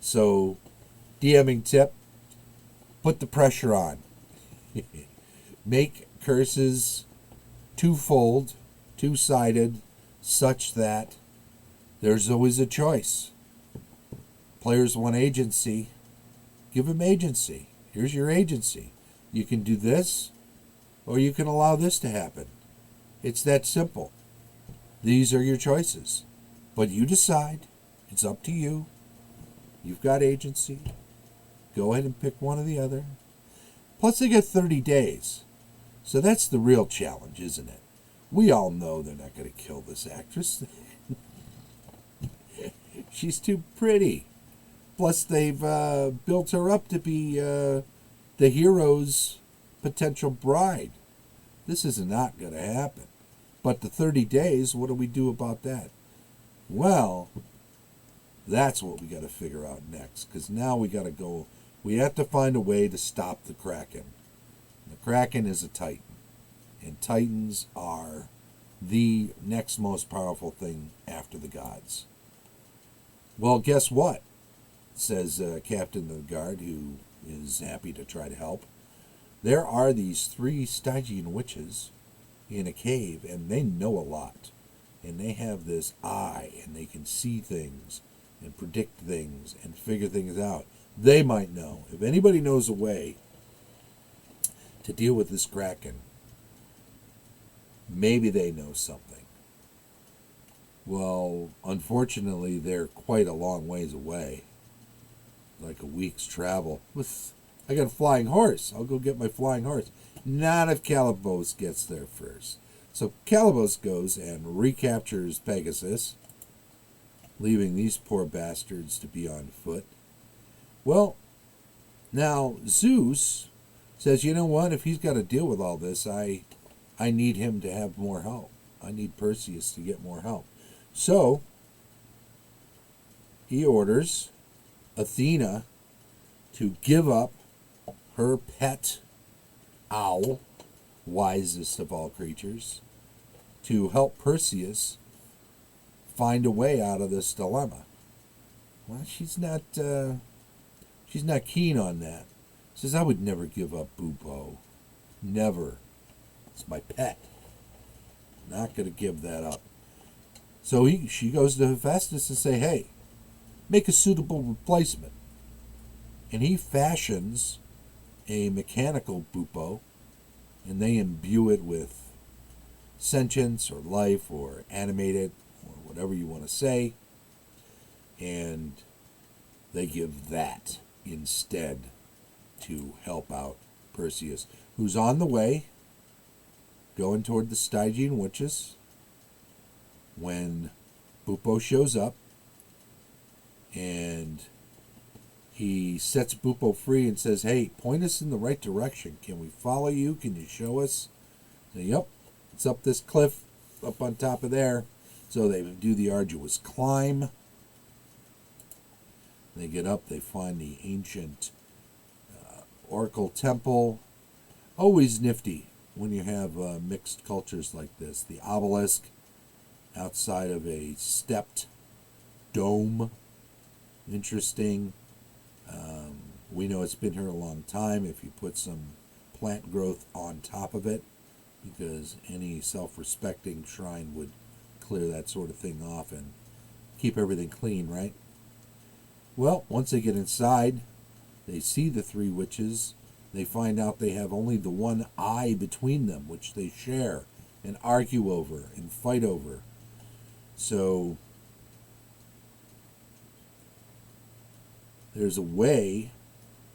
So, DMing tip, put the pressure on. Make curses twofold, two-sided, such that there's always a choice. Players want agency. Give them agency. Here's your agency. You can do this, or you can allow this to happen. It's that simple. These are your choices. But you decide. It's up to you. You've got agency. Go ahead and pick one or the other. Plus, they get 30 days. So that's the real challenge, isn't it? We all know they're not going to kill this actress. She's too pretty. Plus, they've built her up to be the hero's potential bride. This is not going to happen. But the 30 days, what do we do about that? Well, that's what we got to figure out next. Because now we got to go. We have to find a way to stop the Kraken. The Kraken is a Titan. And Titans are the next most powerful thing after the gods. Well, guess what? Says Captain of the Guard, who is happy to try to help. There are these 3 Stygian witches in a cave, and they know a lot. And they have this eye, and they can see things and predict things and figure things out. They might know. If anybody knows a way to deal with this Kraken, maybe they know something. Well, unfortunately, they're quite a long ways away. Like a week's travel. I got a flying horse. I'll go get my flying horse. Not if Calibos gets there first. So Calibos goes and recaptures Pegasus, leaving these poor bastards to be on foot. Well, now Zeus says, you know what? If he's got to deal with all this, I need him to have more help. I need Perseus to get more help. So he orders Athena to give up her pet owl, wisest of all creatures, to help Perseus find a way out of this dilemma. Well, she's not keen on that. Says, I would never give up Bubo. Never. It's my pet. Not going to give that up. So she goes to Hephaestus and say, hey, make a suitable replacement. And he fashions a mechanical Bubo, and they imbue it with sentience or life or animate it or whatever you want to say. And they give that instead to help out Perseus, who's on the way going toward the Stygian witches when Bupo shows up, and he sets Bupo free and says, hey, point us in the right direction. Can we follow you? Can you show us? And, yep, It's up this cliff, up on top of there. So they do the arduous climb. They get up, they find the ancient Oracle Temple. Always nifty when you have mixed cultures like this. The obelisk outside of a stepped dome. Interesting. We know it's been here a long time if you put some plant growth on top of it, because any self-respecting shrine would clear that sort of thing off and keep everything clean, right? Well, once they get inside, they see the three witches. They find out they have only the one eye between them, which they share and argue over and fight over. So there's a way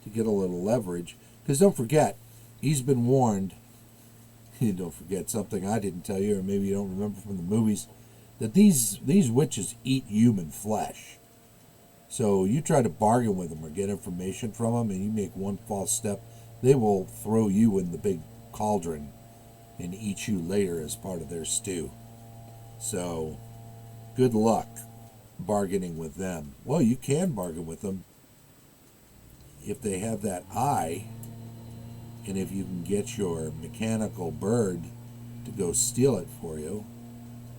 to get a little leverage. Because don't forget, he's been warned. Don't forget something I didn't tell you, or maybe you don't remember from the movies, that these witches eat human flesh. So you try to bargain with them or get information from them, and you make one false step, they will throw you in the big cauldron and eat you later as part of their stew. So good luck bargaining with them. Well, you can bargain with them if they have that eye, and if you can get your mechanical bird to go steal it for you.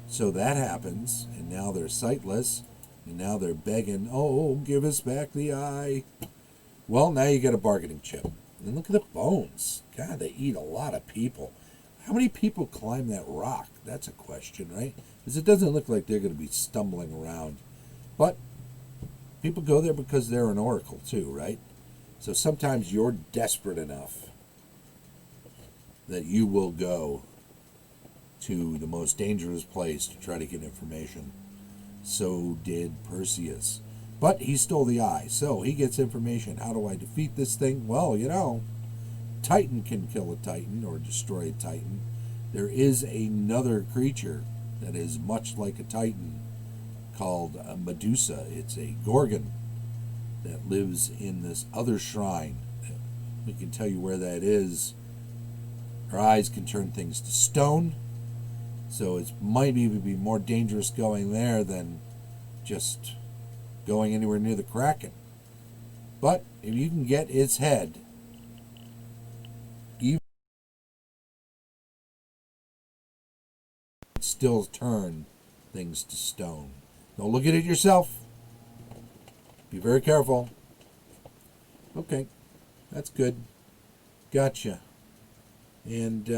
So that happens, and now they're sightless, and now they're begging, oh, give us back the eye. Well, now you get a bargaining chip. And look at the bones. God, they eat a lot of people. How many people climb that rock? That's a question, right? Because it doesn't look like they're going to be stumbling around. But people go there because they're an oracle too, right? So sometimes you're desperate enough that you will go to the most dangerous place to try to get information. So did Perseus. But he stole the eye, so he gets information. How do I defeat this thing? Well, Titan can kill a Titan or destroy a Titan. There is another creature that is much like a Titan called a Medusa. It's a Gorgon that lives in this other shrine. We can tell you where that is. Her eyes can turn things to stone, so it might even be more dangerous going there than just going anywhere near the Kraken. But if you can get its head, even still turn things to stone. Don't look at it yourself. Be very careful. Okay, that's good. Gotcha. And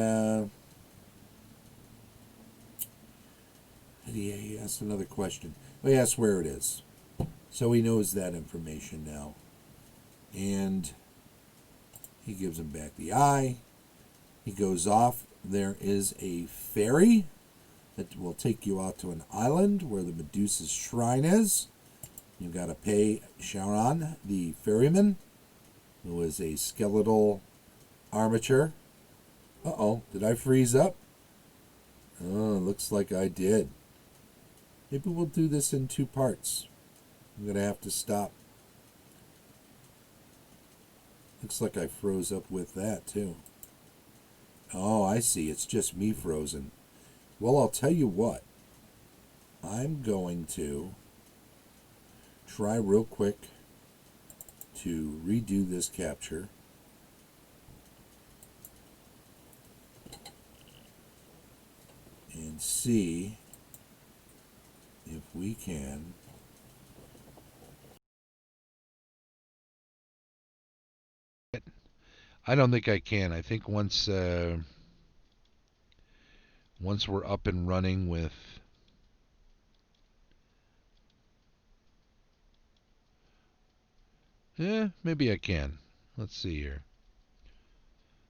he asked another question. He asked where it is. So he knows that information now. And he gives him back the eye. He goes off. There is a ferry that will take you out to an island where the Medusa's shrine is. You've got to pay Charon, the ferryman, who is a skeletal armature. Uh-oh, did I freeze up? Oh, looks like I did. Maybe we'll do this in 2 parts. I'm going to have to stop. Looks like I froze up with that, too. Oh, I see. It's just me frozen. Well, I'll tell you what. I'm going to try real quick to redo this capture. And see if we can I don't think I can. I think once we're up and running with maybe I can. Let's see here.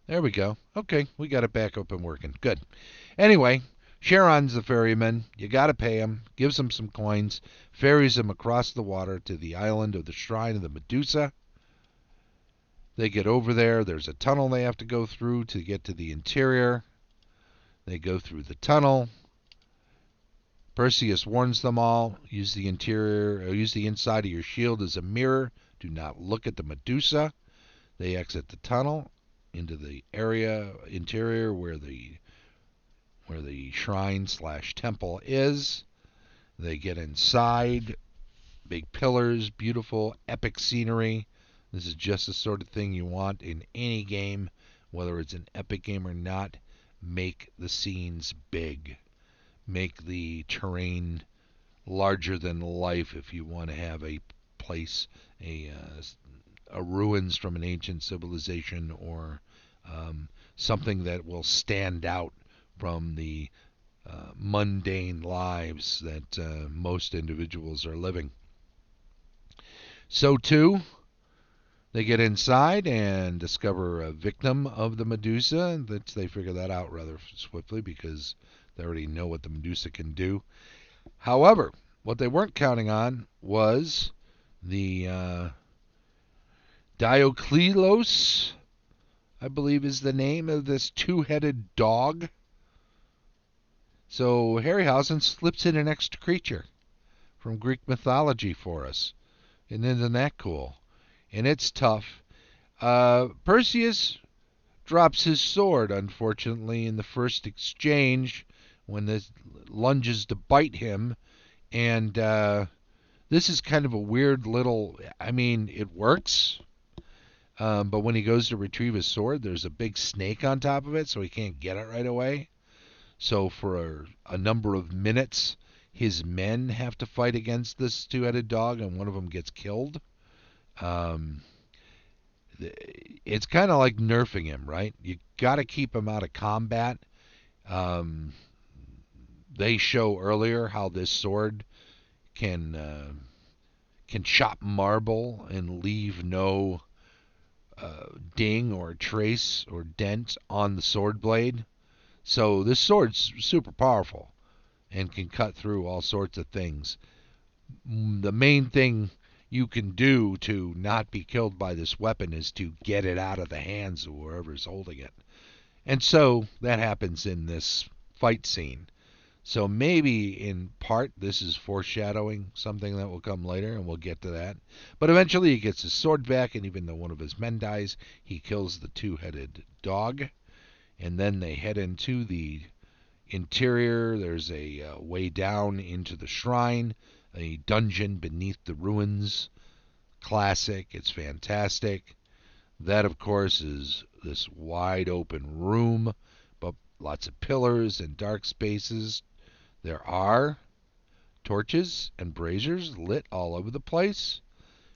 There we go. Okay, we got it back up and working. Good. Anyway, Charon's the ferryman. You got to pay him. Gives him some coins. Ferries him across the water to the island of the Shrine of the Medusa. They get over there. There's a tunnel they have to go through to get to the interior. They go through the tunnel. Perseus warns them all. Use the interior, or use the inside of your shield as a mirror. Do not look at the Medusa. They exit the tunnel into the interior where the where the shrine/temple is. They get inside, big pillars, beautiful, epic scenery. This is just the sort of thing you want in any game, whether it's an epic game or not. Make the scenes big. Make the terrain larger than life if you want to have a place, a ruins from an ancient civilization, or something that will stand out from the mundane lives that most individuals are living. So too, they get inside and discover a victim of the Medusa. They figure that out rather swiftly because they already know what the Medusa can do. However, what they weren't counting on was the Dioclelos, I believe is the name of this two-headed dog. So Harryhausen slips in an extra creature from Greek mythology for us. And isn't that cool? And it's tough. Perseus drops his sword, unfortunately, in the first exchange when this lunges to bite him. And this is kind of a weird little... I mean, it works. But when he goes to retrieve his sword, there's a big snake on top of it, so he can't get it right away. So for a number of minutes, his men have to fight against this two-headed dog, and one of them gets killed. It's kind of like nerfing him, right? You got to keep him out of combat. They show earlier how this sword can chop marble and leave no ding or trace or dent on the sword blade. So this sword's super powerful and can cut through all sorts of things. The main thing you can do to not be killed by this weapon is to get it out of the hands of whoever's holding it. And so that happens in this fight scene. So maybe in part this is foreshadowing something that will come later, and we'll get to that. But eventually he gets his sword back, and even though one of his men dies, he kills the two-headed dog. And then they head into the interior. There's a way down into the shrine, a dungeon beneath the ruins. Classic. It's fantastic. That, of course, is this wide open room, but lots of pillars and dark spaces. There are torches and braziers lit all over the place.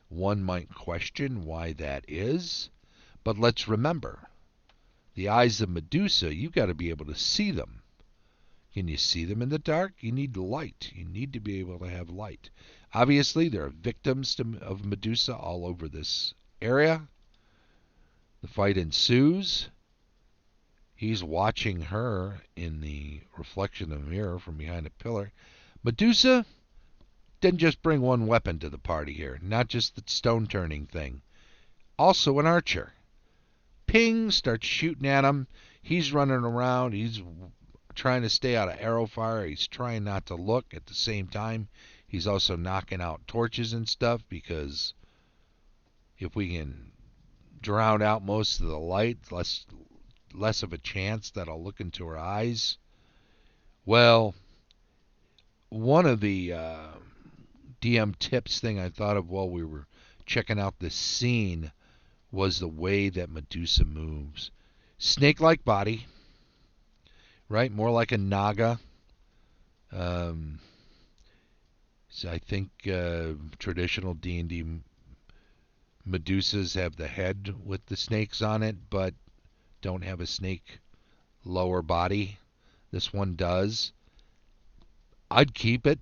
One might question why that is, but let's remember, the eyes of Medusa, you've got to be able to see them. Can you see them in the dark? You need light. You need to be able to have light. Obviously, there are victims of Medusa all over this area. The fight ensues. He's watching her in the reflection of a mirror from behind a pillar. Medusa didn't just bring one weapon to the party here, not just the stone-turning thing. Also an archer. Ping, starts shooting at him. He's running around. He's trying to stay out of arrow fire. He's trying not to look. At the same time, he's also knocking out torches and stuff, because if we can drown out most of the light, less of a chance that I'll look into her eyes. Well, one of the DM tips thing I thought of while we were checking out this scene was the way that Medusa moves. Snake-like body, right? More like a naga. So I think traditional D&D Medusas have the head with the snakes on it, but don't have a snake lower body. This one does. I'd keep it.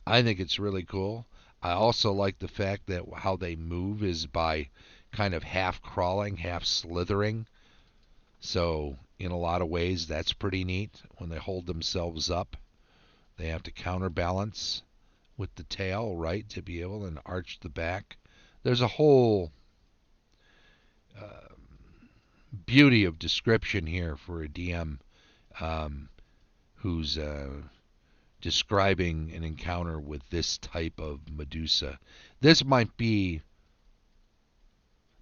I think it's really cool. I also like the fact that how they move is by kind of half crawling, half slithering. So in a lot of ways, that's pretty neat. When they hold themselves up, they have to counterbalance with the tail, right, to be able to arch the back. There's a whole beauty of description here for a DM who's describing an encounter with this type of Medusa. This might be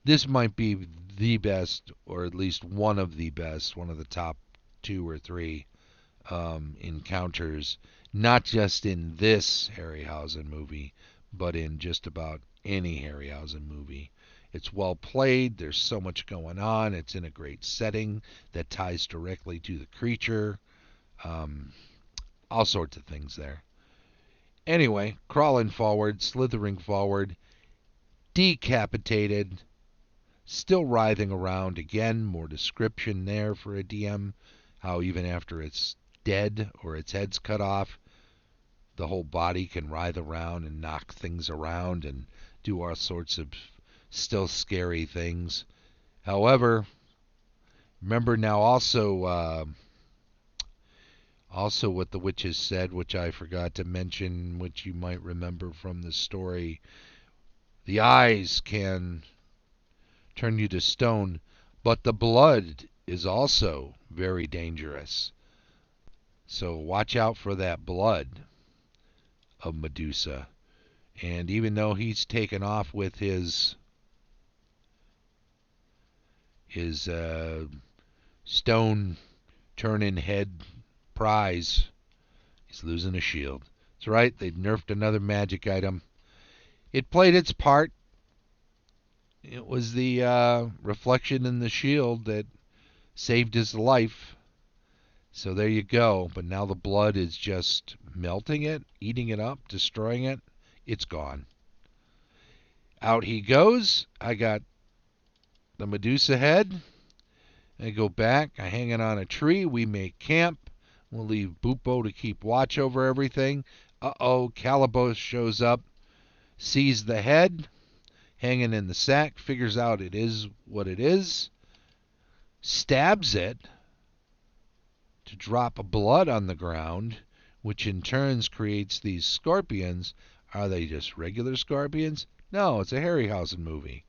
the best, or at least one of the best, one of the top 2 or 3 encounters, not just in this Harryhausen movie, but in just about any Harryhausen movie. It's well played. There's so much going on. It's in a great setting that ties directly to the creature. Um, all sorts of things there. Anyway, crawling forward, slithering forward, decapitated, still writhing around. Again, more description there for a DM. How even after it's dead or its head's cut off, the whole body can writhe around and knock things around and do all sorts of still scary things. However, remember now also what the witches said, which I forgot to mention, which you might remember from the story. The eyes can turn you to stone, but the blood is also very dangerous. So watch out for that blood of Medusa. And even though he's taken off with his stone turning head prize, he's losing a shield. That's right, they nerfed another magic item. It played its part. It was the reflection in the shield that saved his life. So there you go. But now the blood is just melting it, eating it up, destroying it. It's gone. Out he goes. I got the Medusa head. I go back. I hang it on a tree. We make camp. We'll leave Bupo to keep watch over everything. Uh-oh, Calibos shows up, sees the head hanging in the sack, figures out it is what it is, stabs it to drop blood on the ground, which in turns creates these scorpions. Are they just regular scorpions? No, it's a Harryhausen movie.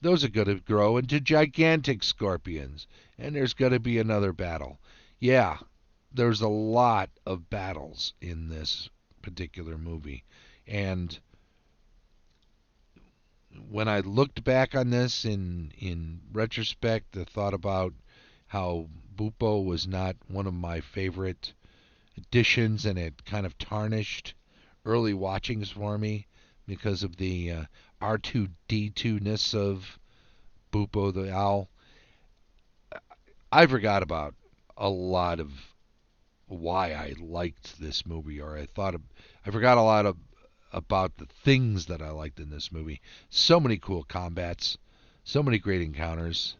Those are going to grow into gigantic scorpions, and there's going to be another battle. Yeah, there's a lot of battles in this particular movie. And when I looked back on this in retrospect, I thought about how Bupo was not one of my favorite additions, and it kind of tarnished early watchings for me because of the R2D2-ness of Bupo the Owl. I forgot about a lot of why I liked this movie, or I forgot a lot of about the things that I liked in this movie. So many cool combats, so many great encounters.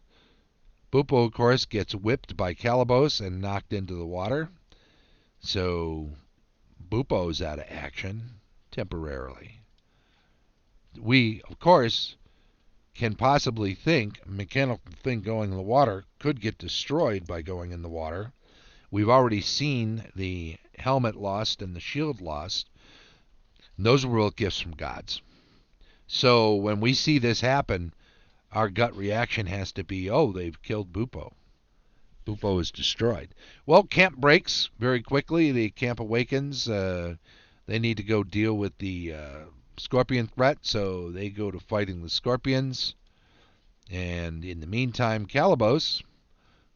Bupo, of course, gets whipped by Calibos and knocked into the water. So Bupo's out of action temporarily. We, of course, can possibly think a mechanical thing going in the water could get destroyed by going in the water. We've already seen the helmet lost and the shield lost. And those were real gifts from gods. So when we see this happen, our gut reaction has to be, oh, they've killed Bupo. Bupo is destroyed. Well, camp breaks very quickly. The camp awakens. They need to go deal with the scorpion threat, so they go to fighting the scorpions. And in the meantime, Calibos,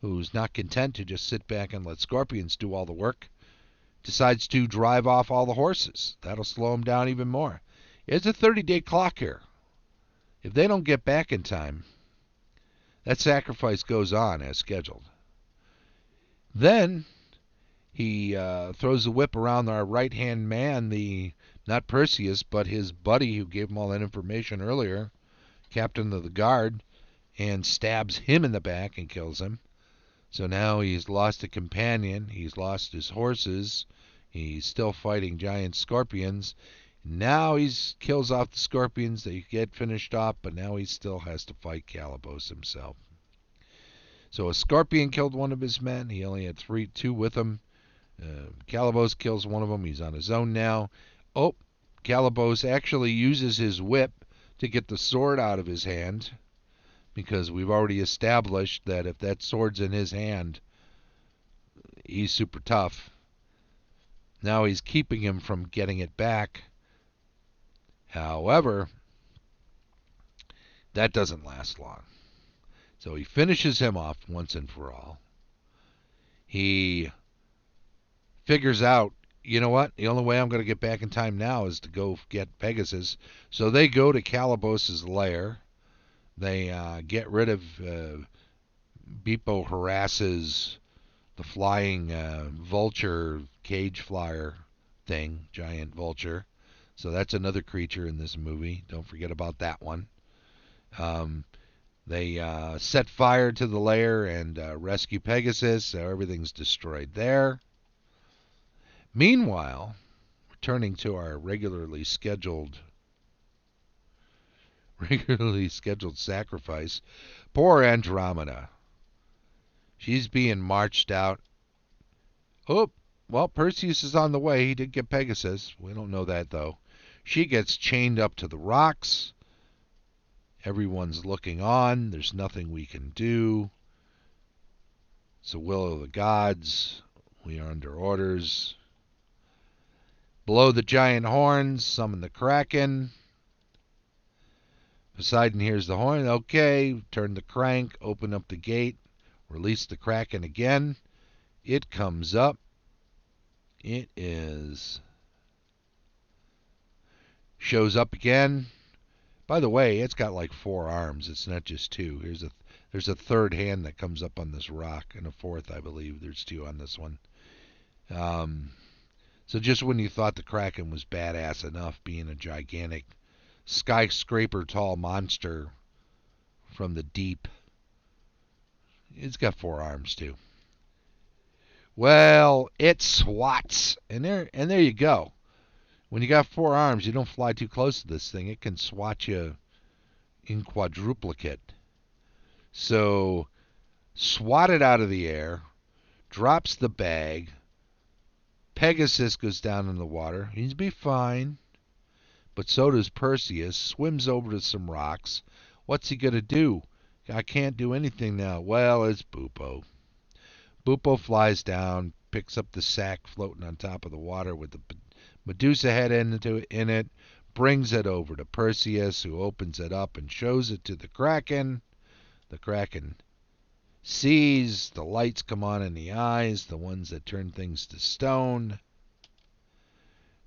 who's not content to just sit back and let scorpions do all the work, decides to drive off all the horses. That'll slow him down even more. It's a 30-day clock here. If they don't get back in time, that sacrifice goes on as scheduled. Then he throws the whip around our right-hand man, not Perseus, but his buddy who gave him all that information earlier, captain of the guard, and stabs him in the back and kills him. So now he's lost a companion, he's lost his horses, he's still fighting giant scorpions. Now he kills off the scorpions, they get finished off, but now he still has to fight Calibos himself. So a scorpion killed one of his men, he only had two with him. Calibos kills one of them, he's on his own now. Oh, Calibos actually uses his whip to get the sword out of his hand, because we've already established that if that sword's in his hand, he's super tough. Now he's keeping him from getting it back. However, that doesn't last long. So he finishes him off once and for all. He figures out, you know what? The only way I'm going to get back in time now is to go get Pegasus. So they go to Calibos's lair. They get rid of Beepo harasses the flying vulture cage flyer thing, giant vulture. So that's another creature in this movie. Don't forget about that one. Um, they set fire to the lair and rescue Pegasus, so everything's destroyed there. Meanwhile, returning to our regularly scheduled sacrifice, poor Andromeda. She's being marched out. Oh, well, Perseus is on the way. He did get Pegasus. We don't know that, though. She gets chained up to the rocks. Everyone's looking on. There's nothing we can do. It's the will of the gods. We are under orders. Blow the giant horns. Summon the Kraken. Poseidon hears the horn. Okay, turn the crank. Open up the gate. Release the Kraken again. It comes up. It shows up again. By the way, it's got like 4 arms. It's not just 2. There's a third hand that comes up on this rock, and a fourth, I believe. There's 2 on this one. So just when you thought the Kraken was badass enough, being a gigantic skyscraper tall monster from the deep, it's got 4 arms too. Well, it swats, and there you go. When you got 4 arms, you don't fly too close to this thing. It can swat you in quadruplicate. So, swat it out of the air, drops the bag. Pegasus goes down in the water. He's be fine. But so does Perseus. Swims over to some rocks. What's he going to do? I can't do anything now. Well, it's Bupo. Bupo flies down, picks up the sack floating on top of the water with the Medusa head in it, brings it over to Perseus, who opens it up and shows it to the Kraken. The Kraken sees the lights come on in the eyes, the ones that turn things to stone.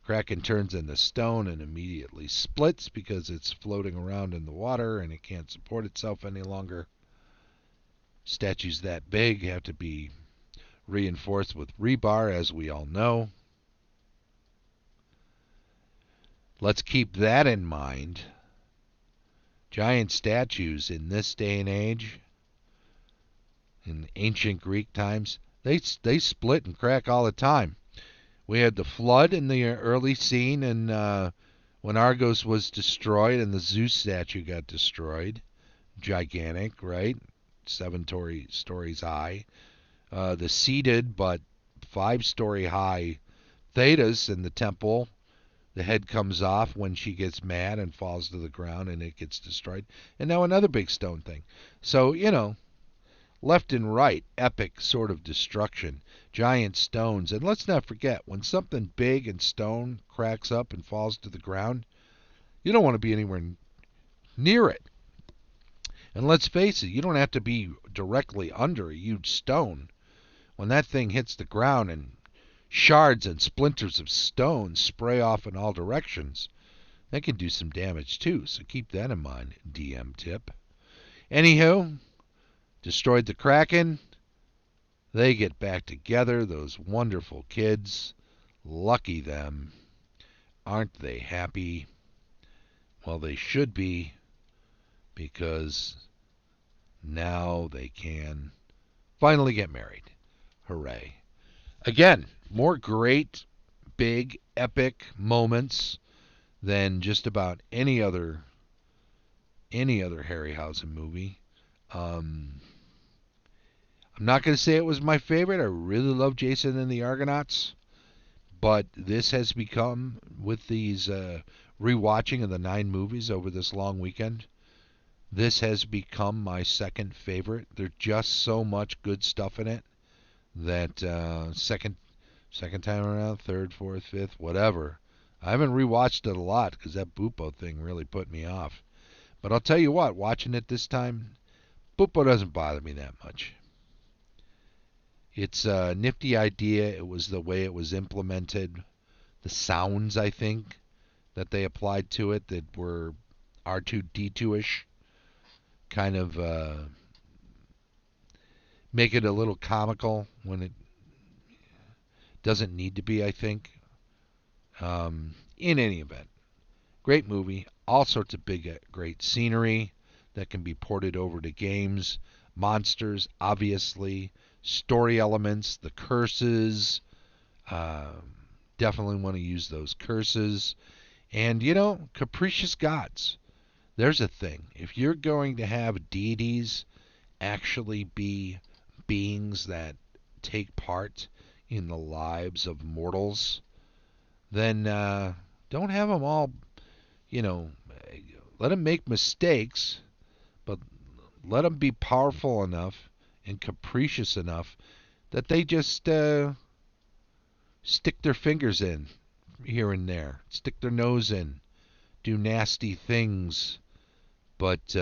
Kraken turns into stone and immediately splits because it's floating around in the water and it can't support itself any longer. Statues that big have to be reinforced with rebar, as we all know. Let's keep that in mind. Giant statues in this day and age, in ancient Greek times, they split and crack all the time. We had the flood in the early scene, and when Argos was destroyed and the Zeus statue got destroyed, gigantic, right? 7 stories high. The seated but 5-story high Thetis in the temple, the head comes off when she gets mad and falls to the ground and it gets destroyed. And now another big stone thing. So, left and right, epic sort of destruction. Giant stones. And let's not forget, when something big and stone cracks up and falls to the ground, you don't want to be anywhere near it. And let's face it, you don't have to be directly under a huge stone. When that thing hits the ground and shards and splinters of stone spray off in all directions, that can do some damage too, so keep that in mind, DM tip. Anywho, destroyed the Kraken. They get back together, those wonderful kids. Lucky them. Aren't they happy? Well, they should be, because now they can finally get married. Hooray. Again, more great, big, epic moments than just about any other Harryhausen movie. I'm not going to say it was my favorite. I really love Jason and the Argonauts. But this has become, with these rewatching of the 9 movies over this long weekend, this has become my second favorite. There's just so much good stuff in it that second time around, third, fourth, fifth, whatever. I haven't rewatched it a lot because that Bupo thing really put me off. But I'll tell you what, watching it this time, Bupo doesn't bother me that much. It's a nifty idea. It was the way it was implemented. The sounds, I think, that they applied to it that were R2D2-ish kind of make it a little comical when it doesn't need to be, I think. In any event, great movie. All sorts of great scenery that can be ported over to games. Monsters, obviously. Story elements, the curses. Um, Definitely want to use those curses. And, capricious gods. There's a thing. If you're going to have deities actually be beings that take part in the lives of mortals, then don't have them all, you know, let them make mistakes, but let them be powerful enough and capricious enough that they just stick their fingers in here and there, stick their nose in, do nasty things, but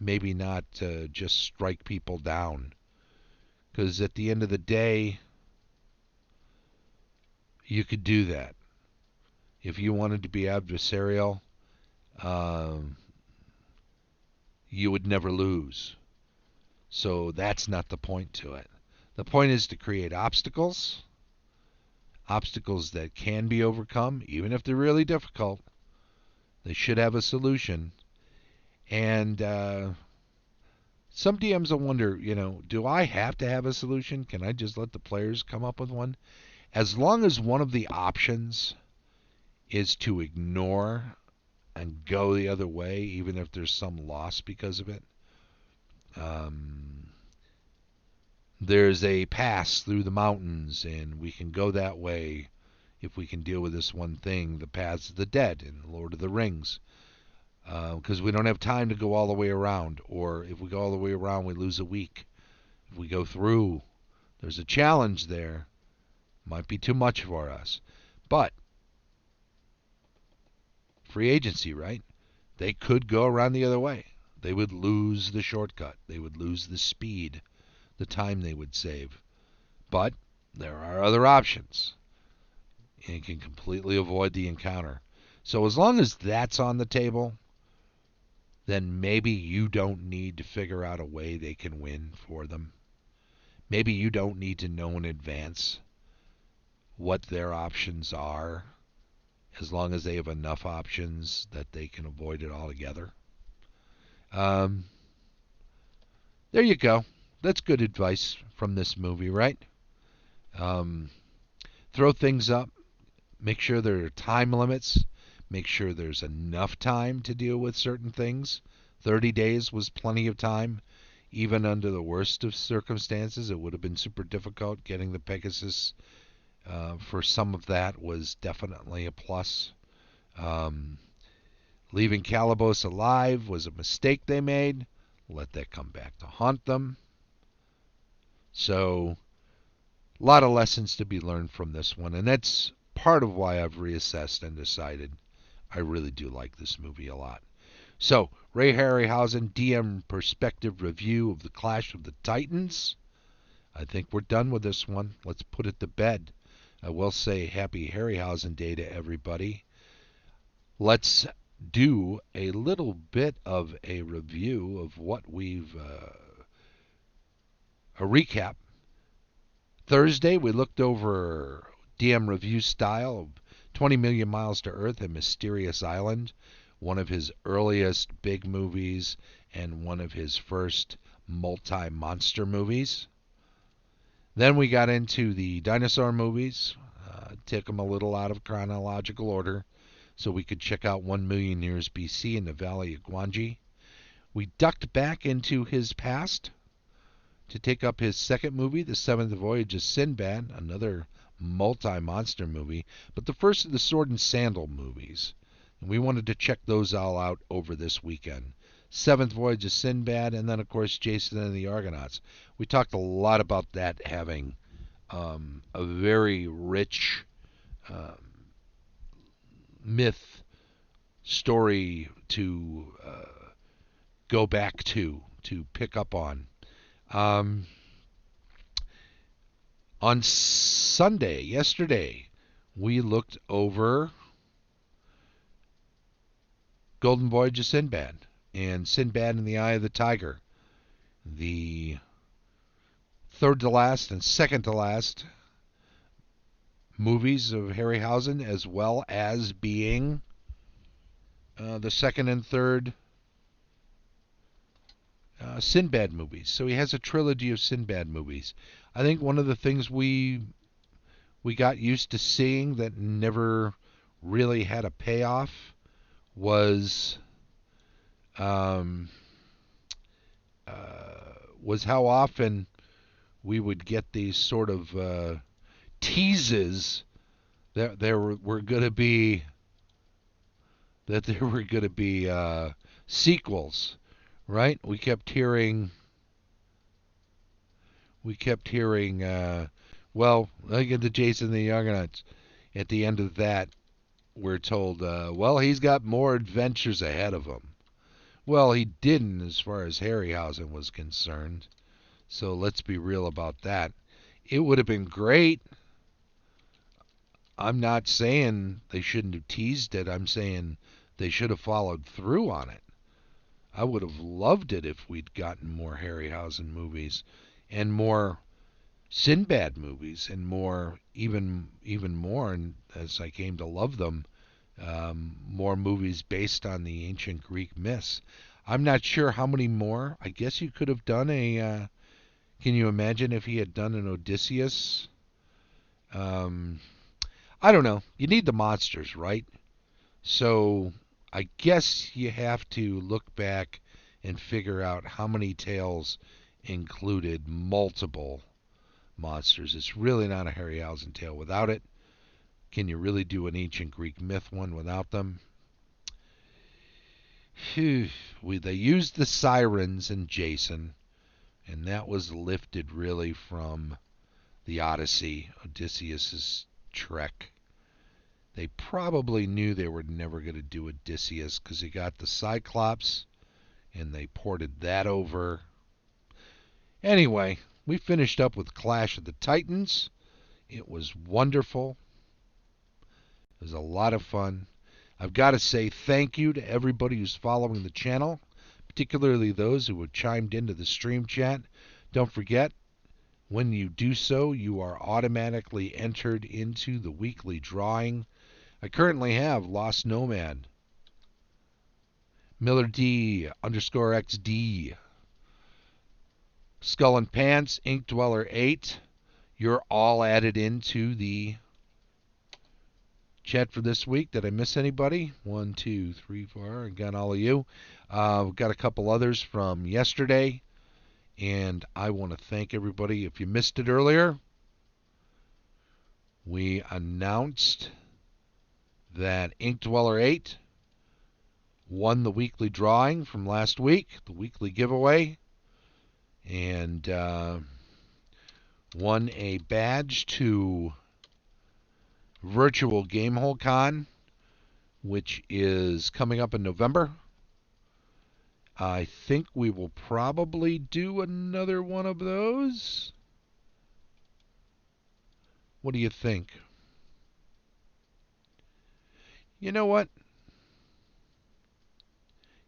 maybe not just strike people down. Because at the end of the day, you could do that. If you wanted to be adversarial, um, you would never lose. So that's not the point to it. The point is to create obstacles, obstacles that can be overcome, even if they're really difficult. They should have a solution. And some DMs will wonder, do I have to have a solution? Can I just let the players come up with one? As long as one of the options is to ignore and go the other way, even if there's some loss because of it. Um, there's a pass through the mountains, and we can go that way if we can deal with this one thing, the paths of the dead in Lord of the Rings. Because we don't have time to go all the way around, or if we go all the way around, we lose a week. If we go through, there's a challenge there. Might be too much for us. But free agency, right? They could go around the other way. They would lose the shortcut. They would lose the speed, the time they would save. But there are other options. And you can completely avoid the encounter. So as long as that's on the table, then maybe you don't need to figure out a way they can win for them. Maybe you don't need to know in advance what their options are, as long as they have enough options that they can avoid it altogether. Um, there you go. That's good advice from this movie, right? Um, Throw things up. Make sure there are time limits. Make sure there's enough time to deal with certain things. 30 days was plenty of time. Even under the worst of circumstances, it would have been super difficult. Getting the Pegasus for some of that was definitely a plus. Um, Leaving Calabos alive was a mistake they made. Let that come back to haunt them. So, a lot of lessons to be learned from this one, and that's part of why I've reassessed and decided I really do like this movie a lot. So, Ray Harryhausen, DM Perspective Review of The Clash of the Titans. I think we're done with this one. Let's put it to bed. I will say Happy Harryhausen Day to everybody. Let's do a little bit of a review of what we've, a recap. Thursday, we looked over DM review style of 20 Million Miles to Earth and Mysterious Island, one of his earliest big movies and one of his first multi-monster movies. Then we got into the dinosaur movies, took them a little out of chronological order so we could check out 1 million years BC in the Valley of Gwangi. We ducked back into his past to take up his second movie, The Seventh Voyage of Sinbad, another multi-monster movie, but the first of the Sword and Sandal movies. And we wanted to check those all out over this weekend. Seventh Voyage of Sinbad, and then, of course, Jason and the Argonauts. We talked a lot about that having a very rich myth story to go back to pick up on. Um, On Sunday, yesterday, we looked over Golden Voyage of Sinbad and Sinbad in the Eye of the Tiger, the third to last and second to last movies of Harryhausen, as well as being the second and third Sinbad movies. So he has a trilogy of Sinbad movies. I think one of the things we got used to seeing that never really had a payoff was um, was how often we would get these sort of teases that there were going to be sequels, right? We kept hearing well, like at the Jason the Argonauts, at the end of that, we're told, well, he's got more adventures ahead of him. Well, he didn't as far as Harryhausen was concerned. So let's be real about that. It would have been great. I'm not saying they shouldn't have teased it. I'm saying they should have followed through on it. I would have loved it if we'd gotten more Harryhausen movies and more Sinbad movies and more, even more, and as I came to love them, more movies based on the ancient Greek myths. I'm not sure how many more. I guess you could have done a. Can you imagine if he had done an Odysseus? Um, I don't know. You need the monsters, right? So I guess you have to look back and figure out how many tales included multiple monsters. It's really not a Harryhausen tale without it. Can you really do an ancient Greek myth one without them? Phew. They used the sirens in Jason, and that was lifted really from the Odyssey, Odysseus's trek. They probably knew they were never going to do Odysseus because they got the Cyclops and they ported that over. Anyway, we finished up with Clash of the Titans. It was wonderful. It was a lot of fun. I've got to say thank you to everybody who's following the channel, particularly those who have chimed into the stream chat. Don't forget, when you do so, you are automatically entered into the weekly drawing. I currently have Lost Nomad, Miller D underscore XD, Skull and Pants, Ink Dweller 8. You're all added into the chat for this week. Did I miss anybody? 1, 2, 3, 4. I got all of you. We've got a couple others from yesterday. And I want to thank everybody. If you missed it earlier, we announced that Ink Dweller 8 won the weekly drawing from last week, the weekly giveaway, and won a badge to Virtual Gamehole Con, which is coming up in November. I think we will probably do another one of those. What do you think? You know what?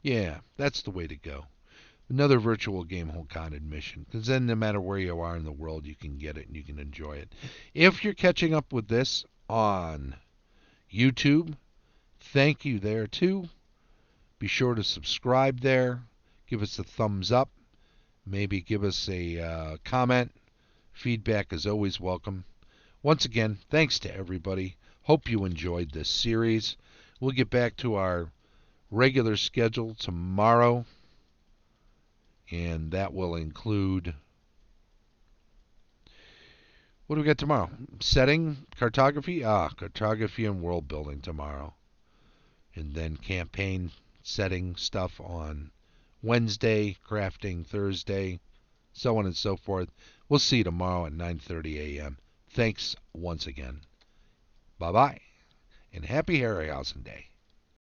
Yeah, that's the way to go. Another virtual Gamehole Con admission, because then no matter where you are in the world, you can get it and you can enjoy it. If you're catching up with this on YouTube, thank you there too. Be sure to subscribe there. Give us a thumbs up. Maybe give us a comment. Feedback is always welcome. Once again, thanks to everybody. Hope you enjoyed this series. We'll get back to our regular schedule tomorrow, and that will include, what do we got tomorrow? Setting, cartography? Cartography and world building tomorrow. And then campaign setting stuff on Wednesday, crafting Thursday, so on and so forth. We'll see you tomorrow at 9:30 a.m. Thanks once again. Bye-bye, and happy Harryhausen Day.